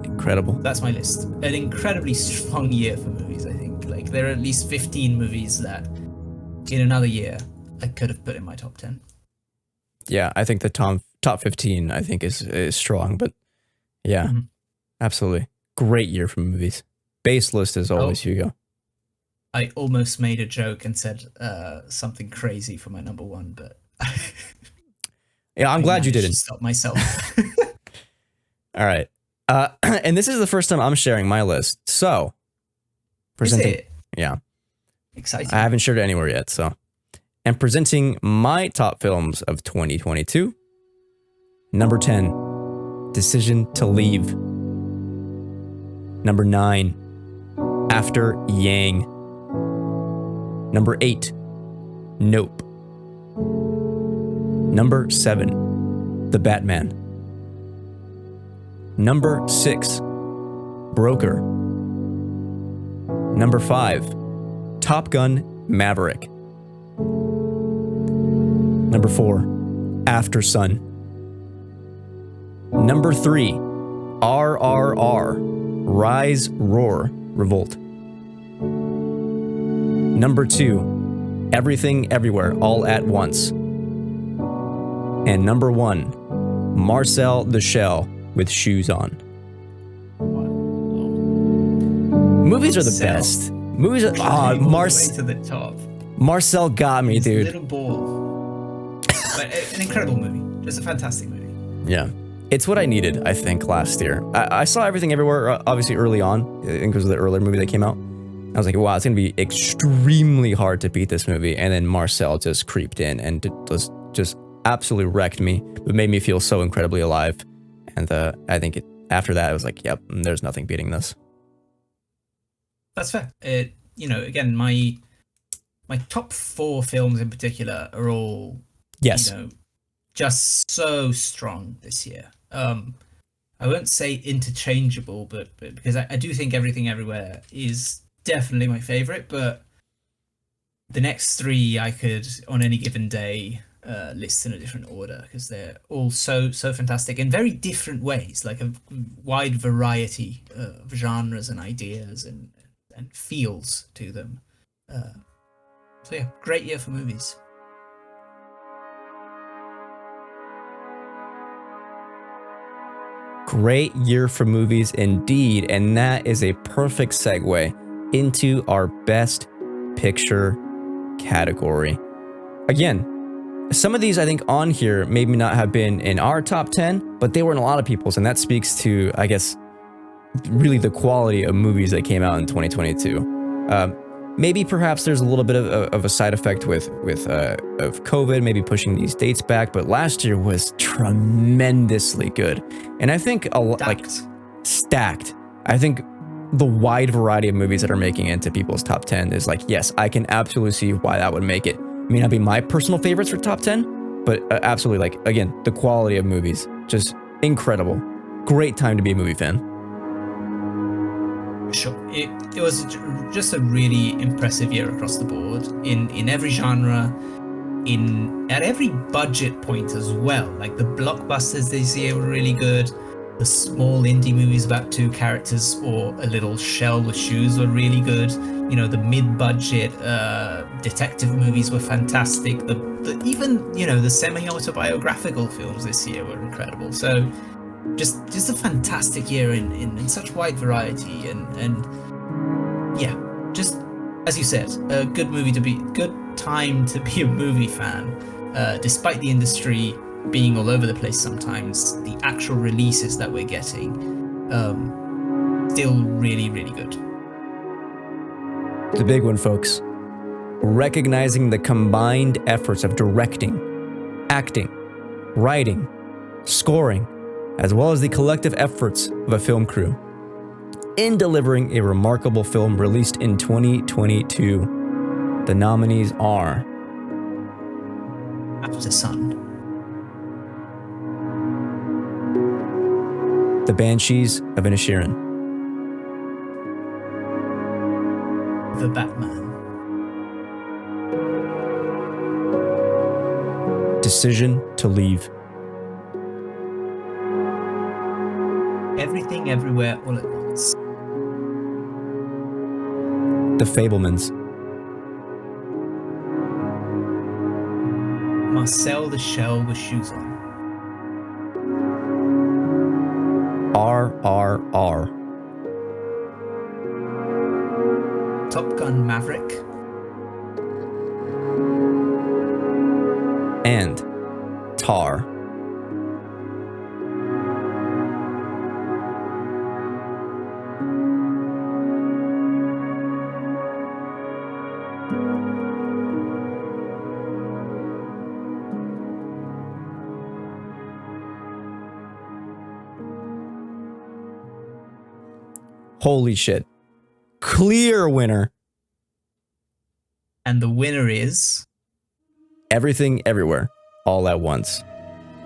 Incredible. That's my list. An incredibly strong year for movies, I think. Like, there are at least 15 movies that, in another year, I could have put in my top 10. Yeah, I think the top 15, I think, is strong. But yeah, absolutely. Great year for movies. Base list is always Hugo. I almost made a joke and said something crazy for my number 1, but yeah, I'm glad you didn't. Stop myself. All right, and this is the first time I'm sharing my list. So, presenting, is it? Yeah, exciting. I haven't shared it anywhere yet. So, and presenting my top films of 2022. Number 10, Decision to Leave. Number 9, After Yang. Number 8, Nope. Number 7, The Batman. Number 6, Broker. Number 5, Top Gun Maverick. Number 4, After Sun. Number 3, RRR, Rise, Roar, Revolt. Number 2, Everything Everywhere All at Once. And number 1, Marcel the Shell with Shoes On. Movies are the best. Movies are All the way to the top. Marcel got me, dude. Little ball. But an incredible movie. Just a fantastic movie. Yeah. It's what I needed, I think, last year. I saw Everything Everywhere, obviously, early on. I think it was the earlier movie that came out. I was like, wow, it's going to be extremely hard to beat this movie. And then Marcel just creeped in and just absolutely wrecked me, but made me feel so incredibly alive. And I think after that, I was like, yep, there's nothing beating this. That's fair. Again, my top 4 films in particular are all, just so strong this year. I won't say interchangeable, but because I do think Everything Everywhere is definitely my favorite, but the next 3 I could, on any given day, list in a different order because they're all so fantastic in very different ways, like a wide variety of genres and ideas and feels to them. So yeah, great year for movies. Great year for movies indeed, and that is a perfect segue into our Best Picture category. Again, some of these I think on here maybe not have been in our top 10, but they were in a lot of people's, and that speaks to, I guess, really the quality of movies that came out in 2022. Maybe perhaps there's a little bit of a side effect with COVID, maybe pushing these dates back, but last year was tremendously good. And I think stacked. I think the wide variety of movies that are making it into people's top 10 is like, yes, I can absolutely see why that would make it. It may not be my personal favorites for top 10, but absolutely, like, again, the quality of movies, just incredible. Great time to be a movie fan. Sure. It was just a really impressive year across the board in every genre, at every budget point as well. Like the blockbusters this year were really good. The small indie movies about 2 characters or a little shell with shoes were really good. The mid-budget detective movies were fantastic. Even the semi-autobiographical films this year were incredible. So just a fantastic year in such wide variety and yeah, just as you said, a good time to be a movie fan, despite the industry being all over the place sometimes. The actual releases that we're getting, still really, really good. The big one, folks. Recognizing the combined efforts of directing, acting, writing, scoring, as well as the collective efforts of a film crew in delivering a remarkable film released in 2022. The nominees are After Sun, The Banshees of Inisherin, The Batman, Decision to Leave, Everything Everywhere All at Once, The Fabelmans, Marcel the Shell with Shoes On, RRR, Top Gun Maverick, and Tar. Holy shit. Clear winner. and the winner is Everything Everywhere All at Once.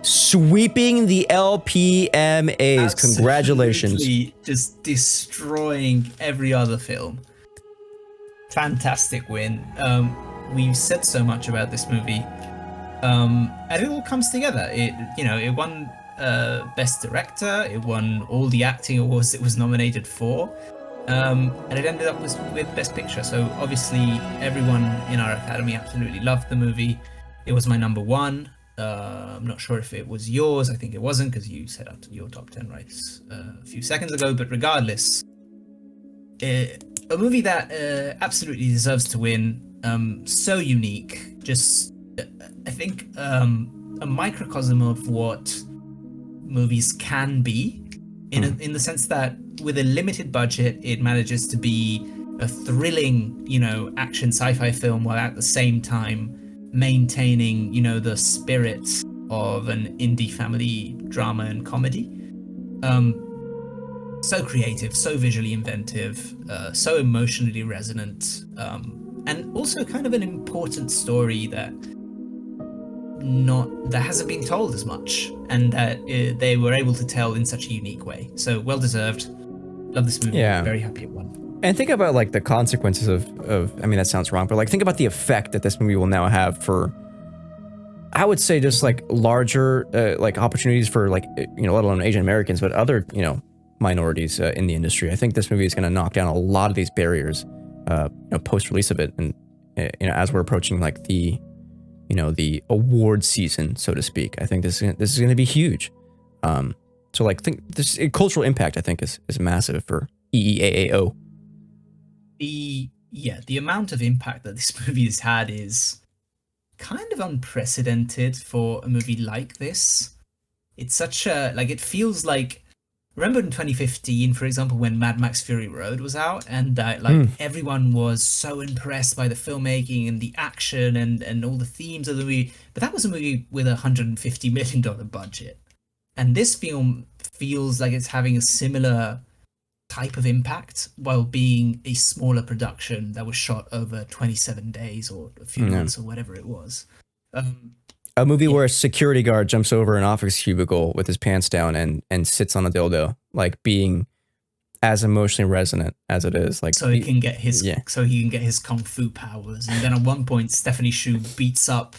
Sweeping the LPMAs. Congratulations. Absolutely just destroying every other film. Fantastic win. We've said so much about this movie. And it all comes together. It won Best Director. It won all the acting awards it was nominated for. And it ended up with Best Picture. So obviously everyone in our academy absolutely loved the movie. It was my number one. I'm not sure if it was yours. I think it wasn't because you set out your top 10 right a few seconds ago. But regardless, a movie that absolutely deserves to win. So unique. Just, I think, a microcosm of what movies can be, in the sense that with a limited budget, it manages to be a thrilling, action sci-fi film while at the same time maintaining, the spirit of an indie family drama and comedy. So creative, so visually inventive, so emotionally resonant, and also kind of an important story that hasn't been told as much, and that they were able to tell in such a unique way. So well deserved. Love this movie. Yeah. Very happy it won. And think about like the consequences of I mean, that sounds wrong, but like think about the effect that this movie will now have for, I would say, just like larger like opportunities for like, let alone Asian Americans, but other, minorities in the industry. I think this movie is going to knock down a lot of these barriers, post release of it. And, as we're approaching like the award season, so to speak, I think this is going to be huge. So like think this cultural impact, I think is massive for EEAAO. The amount of impact that this movie has had is kind of unprecedented for a movie like this. It's such a, like, it feels like, remember in 2015, for example, when Mad Max Fury Road was out, and everyone was so impressed by the filmmaking and the action and all the themes of the movie, but that was a movie with $150 million budget. And this film feels like it's having a similar type of impact while being a smaller production that was shot over 27 days or a few months or whatever it was. A movie where a security guard jumps over an office cubicle with his pants down and sits on a dildo, like being as emotionally resonant as it is. Like so he can get his kung fu powers. And then at one point, Stephanie Shu beats up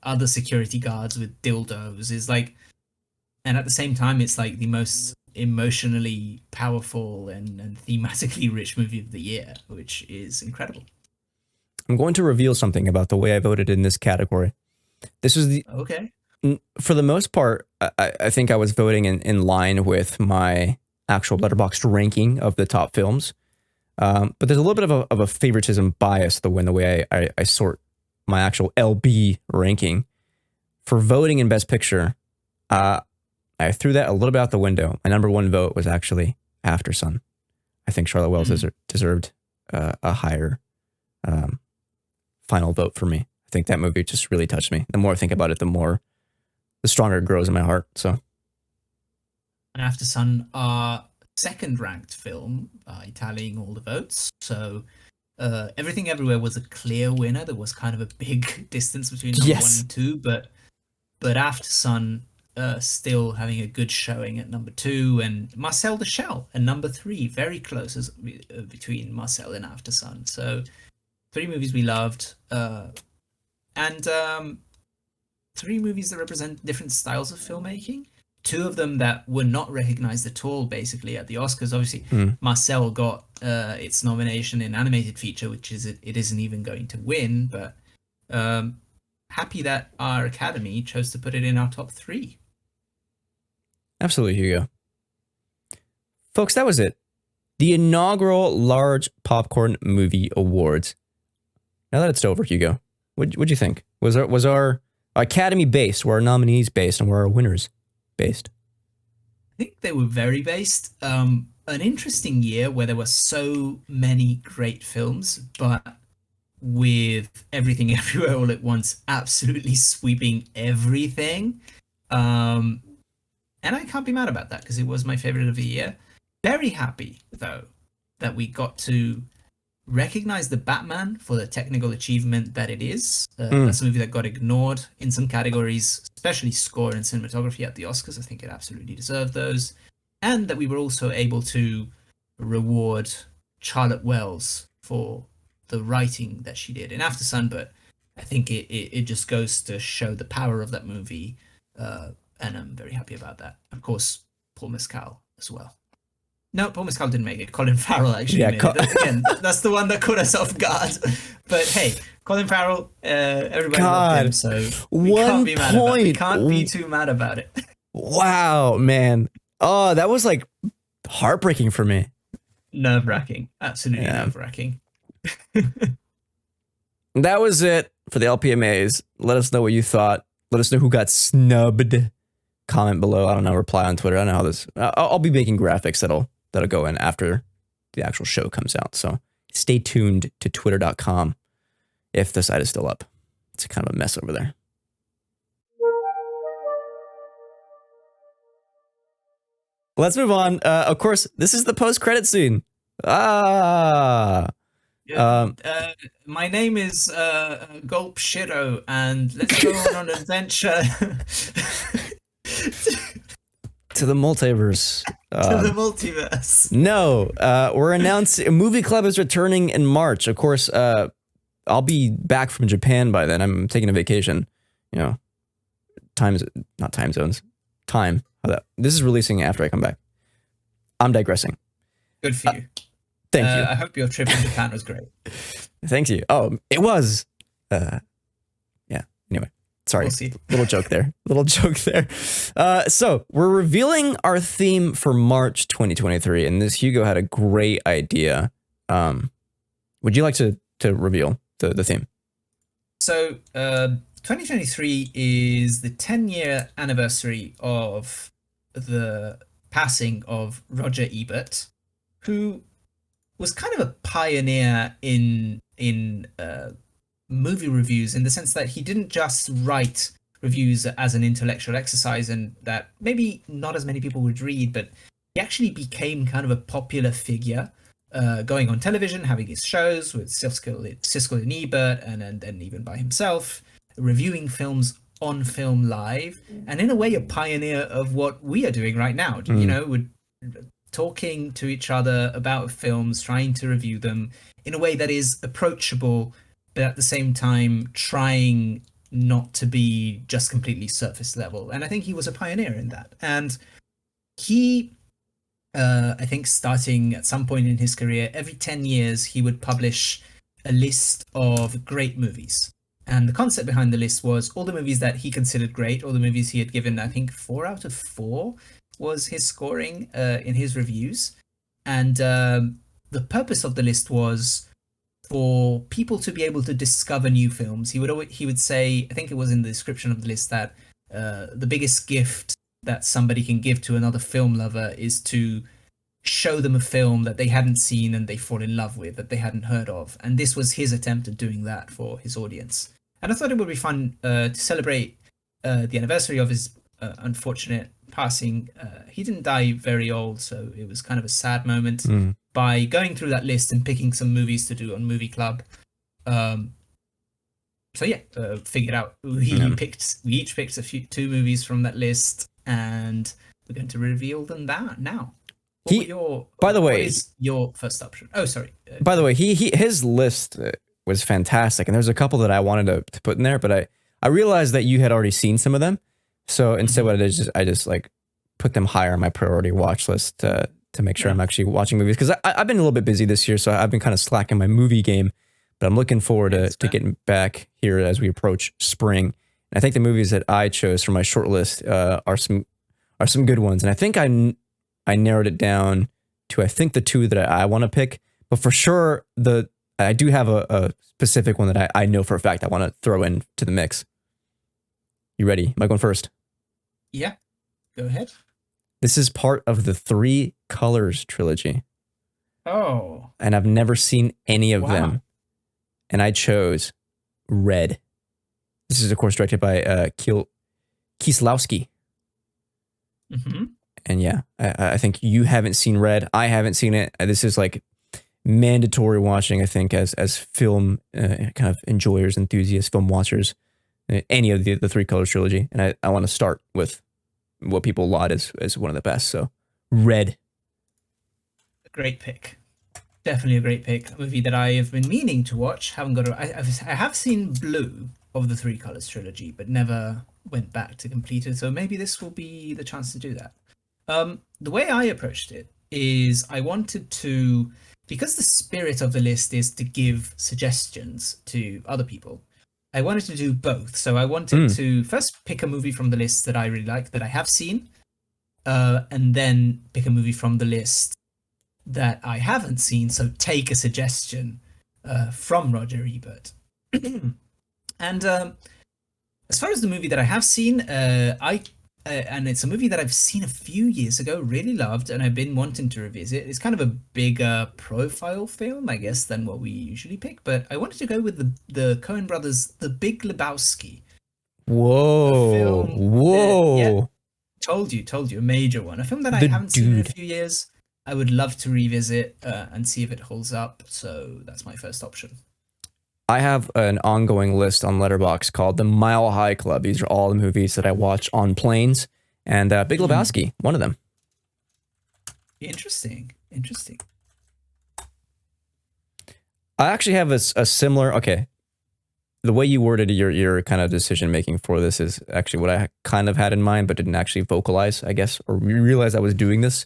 other security guards with dildos. Is like, and at the same time, it's like the most emotionally powerful and thematically rich movie of the year, which is incredible. I'm going to reveal something about the way I voted in this category. This is okay. For the most part, I think I was voting in line with my actual letterboxd ranking of the top films. But there's a little bit of a favoritism bias the way I sort my actual LB ranking. For voting in Best Picture, I threw that a little bit out the window. My number one vote was actually After Sun. I think Charlotte Wells deserved a higher final vote for me. I think that movie just really touched me. The more I think about it, the stronger it grows in my heart. So, and After Sun, our second ranked film, tallying all the votes. So, Everything Everywhere was a clear winner. There was kind of a big distance between number one and two, but After Sun still having a good showing at number two, and Marcel the Shell at number three, very close between Marcel and After Sun. So, three movies we loved. And three movies that represent different styles of filmmaking. Two of them that were not recognized at all, basically, at the Oscars. Obviously, Marcel got its nomination in animated feature, which it isn't even going to win. But happy that our Academy chose to put it in our top three. Absolutely, Hugo. Folks, that was it. The inaugural Large Popcorn Movie Awards. Now that it's over, Hugo, what'd you think? Was our Academy based? Were our nominees based? And were our winners based? I think they were very based. An interesting year where there were so many great films, but with Everything Everywhere All at Once absolutely sweeping everything. And I can't be mad about that because it was my favorite of the year. Very happy, though, that we got to recognize The Batman for the technical achievement that it is. That's a movie that got ignored in some categories, especially score and cinematography at the Oscars. I think it absolutely deserved those. And that we were also able to reward Charlotte Wells for the writing that she did in After Sun, but I think it just goes to show the power of that movie, and I'm very happy about that. Of course, Paul Mescal as well. No, Paul Mescal didn't make it. Colin Farrell actually made it. Again, that's the one that caught us off guard. But hey, Colin Farrell, everybody loved him, so we can't be mad about it. We can't be too mad about it. Wow, man. Oh, that was like heartbreaking for me. Nerve-wracking. Absolutely nerve-wracking. That was it for the LPMAs. Let us know what you thought. Let us know who got snubbed. Comment below. I don't know. Reply on Twitter. I don't know how this. I'll be making graphics that'll go in after the actual show comes out. So stay tuned to twitter.com if the site is still up. It's kind of a mess over there. Let's move on. Of course, this is the post-credit scene. My name is Gulp Shiro, and let's go on an adventure to the multiverse. To the multiverse. No, we're announcing Movie Club is returning in March. Of course, I'll be back from Japan by then. I'm taking a vacation. You know, not time zones. Time. This is releasing after I come back. I'm digressing. Good for you. Thank you. I hope your trip in Japan was great. Thank you. Oh, it was. Yeah. Anyway, sorry. We'll see. Little joke there. So we're revealing our theme for March 2023, and this Hugo had a great idea. Would you like to reveal the theme? So 2023 is the 10-year anniversary of the passing of Roger Ebert, who was kind of a pioneer in movie reviews, in the sense that he didn't just write reviews as an intellectual exercise and that maybe not as many people would read, but he actually became kind of a popular figure, going on television, having his shows with Siskel and Ebert, and even by himself, reviewing films on film live, and in a way a pioneer of what we are doing right now. You know, we're talking to each other about films, trying to review them in a way that is approachable, but at the same time trying not to be just completely surface level. And I think he was a pioneer in that. And he, I think starting at some point in his career, every 10 years, he would publish a list of great movies. And the concept behind the list was all the movies that he considered great, all the movies he had given, I think 4 out of 4 was his scoring in his reviews. And the purpose of the list was for people to be able to discover new films. He would say, I think it was in the description of the list, that the biggest gift that somebody can give to another film lover is to show them a film that they hadn't seen and they fall in love with, that they hadn't heard of. And this was his attempt at doing that for his audience. And I thought it would be fun to celebrate the anniversary of his unfortunate passing. He didn't die very old, so it was kind of a sad moment, by going through that list and picking some movies to do on Movie Club. So yeah, figured out we each picked 2 movies from that list, and we're going to reveal them now. What is your first option? Oh, sorry. By the way, his list was fantastic, and there's a couple that I wanted to put in there, but I realized that you had already seen some of them. So instead, what I did is I just like put them higher on my priority watch list to make sure I'm actually watching movies, because I've been a little bit busy this year, so I've been kind of slacking my movie game. But I'm looking forward to getting back here as we approach spring. And I think the movies that I chose from my short list are some good ones. And I think I narrowed it down to, I think, the 2 that I want to pick. But for sure, I do have a specific one that I know for a fact I want to throw into the mix. You ready? Am I going first? Yeah, go ahead. This is part of the 3 Colors trilogy. Oh. And I've never seen any of them. And I chose Red. This is, of course, directed by Kieslowski. And yeah, I think you haven't seen Red. I haven't seen it. This is like mandatory watching, I think, as film kind of enjoyers, enthusiasts, film watchers, any of the 3 Colors trilogy. And I want to start with what people laud as one of the best. So Red. Great pick. Definitely a great pick. A movie that I have been meaning to watch. Haven't got. I have seen Blue of the Three Colors trilogy, but never went back to complete it. So maybe this will be the chance to do that. The way I approached it is I wanted to, because the spirit of the list is to give suggestions to other people. I wanted to do both. So I wanted to first pick a movie from the list that I really like that I have seen, and then pick a movie from the list that I haven't seen, so take a suggestion from Roger Ebert. And as far as the movie that I have seen, and it's a movie that I've seen a few years ago, really loved, and I've been wanting to revisit. It's kind of a bigger profile film, I guess, than what we usually pick, but I wanted to go with the Coen brothers' The Big Lebowski. Whoa. Whoa. Yeah, told you, a major one. A film that I haven't seen in a few years. I would love to revisit and see if it holds up. So that's my first option. I have an ongoing list on Letterboxd called the Mile High Club. These are all the movies that I watch on planes, and Big Lebowski, one of them. Interesting. I actually have a similar. Okay, the way you worded your kind of decision making for this is actually what I kind of had in mind, but didn't actually vocalize, I guess, or realize I was doing this.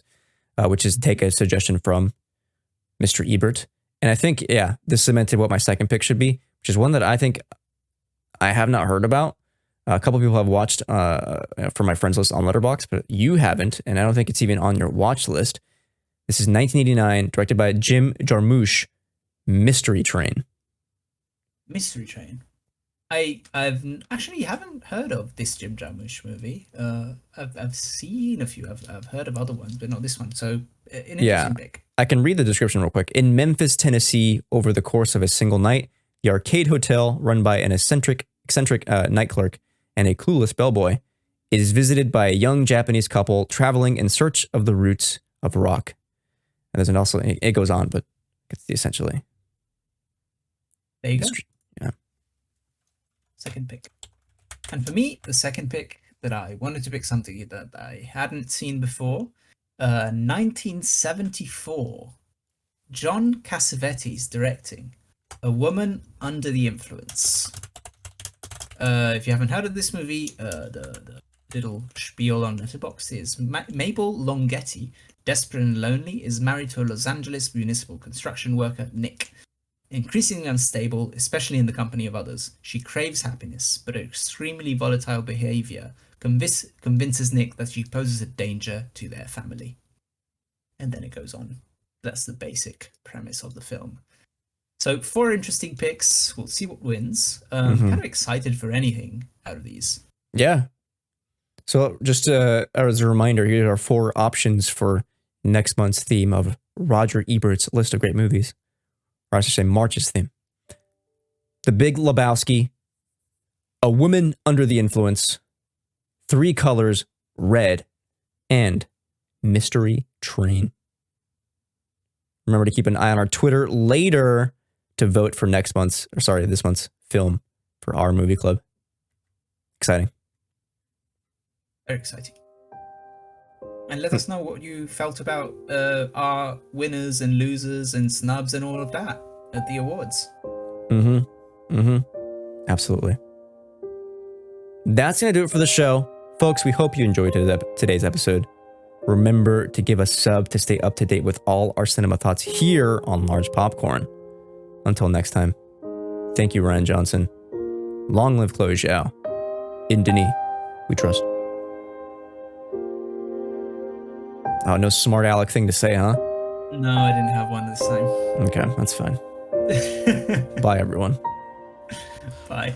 Which is take a suggestion from Mr. Ebert. And I think, yeah, this cemented what my second pick should be, which is one that I think I have not heard about. A couple of people have watched for my friends list on Letterboxd, but you haven't, and I don't think it's even on your watch list. This is 1989, directed by Jim Jarmusch, Mystery Train. Mystery Train. I've actually haven't heard of this Jim Jarmusch movie. I've seen a few. I've heard of other ones, but not this one. So an interesting pick. I can read the description real quick. In Memphis, Tennessee, over the course of a single night, the Arcade Hotel, run by an eccentric night clerk and a clueless bellboy, is visited by a young Japanese couple traveling in search of the roots of rock. And there's also it goes on, but it's essentially. There you go. Yeah. Second pick. And for me, the second pick that I wanted to pick something that I hadn't seen before, 1974, John Cassavetes directing A Woman Under the Influence. If you haven't heard of this movie, the little spiel on Letterboxd is Mabel Longhetti, desperate and lonely, is married to a Los Angeles municipal construction worker, Nick. Increasingly unstable, especially in the company of others, she craves happiness, but her extremely volatile behavior convinces Nick that she poses a danger to their family. And then it goes on. That's the basic premise of the film. So 4 interesting picks. We'll see what wins. Kind of excited for anything out of these. Yeah. So just as a reminder, here are 4 options for next month's theme of Roger Ebert's list of great movies. Or I should say March's theme. The Big Lebowski, A Woman Under the Influence, 3 Colors, Red, and Mystery Train. Remember to keep an eye on our Twitter later to vote for this month's film for our movie club. Exciting. Very exciting. And let us know what you felt about our winners and losers and snubs and all of that at the awards. Absolutely. That's going to do it for the show. Folks, we hope you enjoyed today's episode. Remember to give us a sub to stay up to date with all our cinema thoughts here on Large Popcorn. Until next time, thank you, Ryan Johnson. Long live Chloe Zhao. In Denis, we trust. Oh, no smart aleck thing to say, huh? No, I didn't have one this time. Okay, that's fine. Bye, everyone. Bye.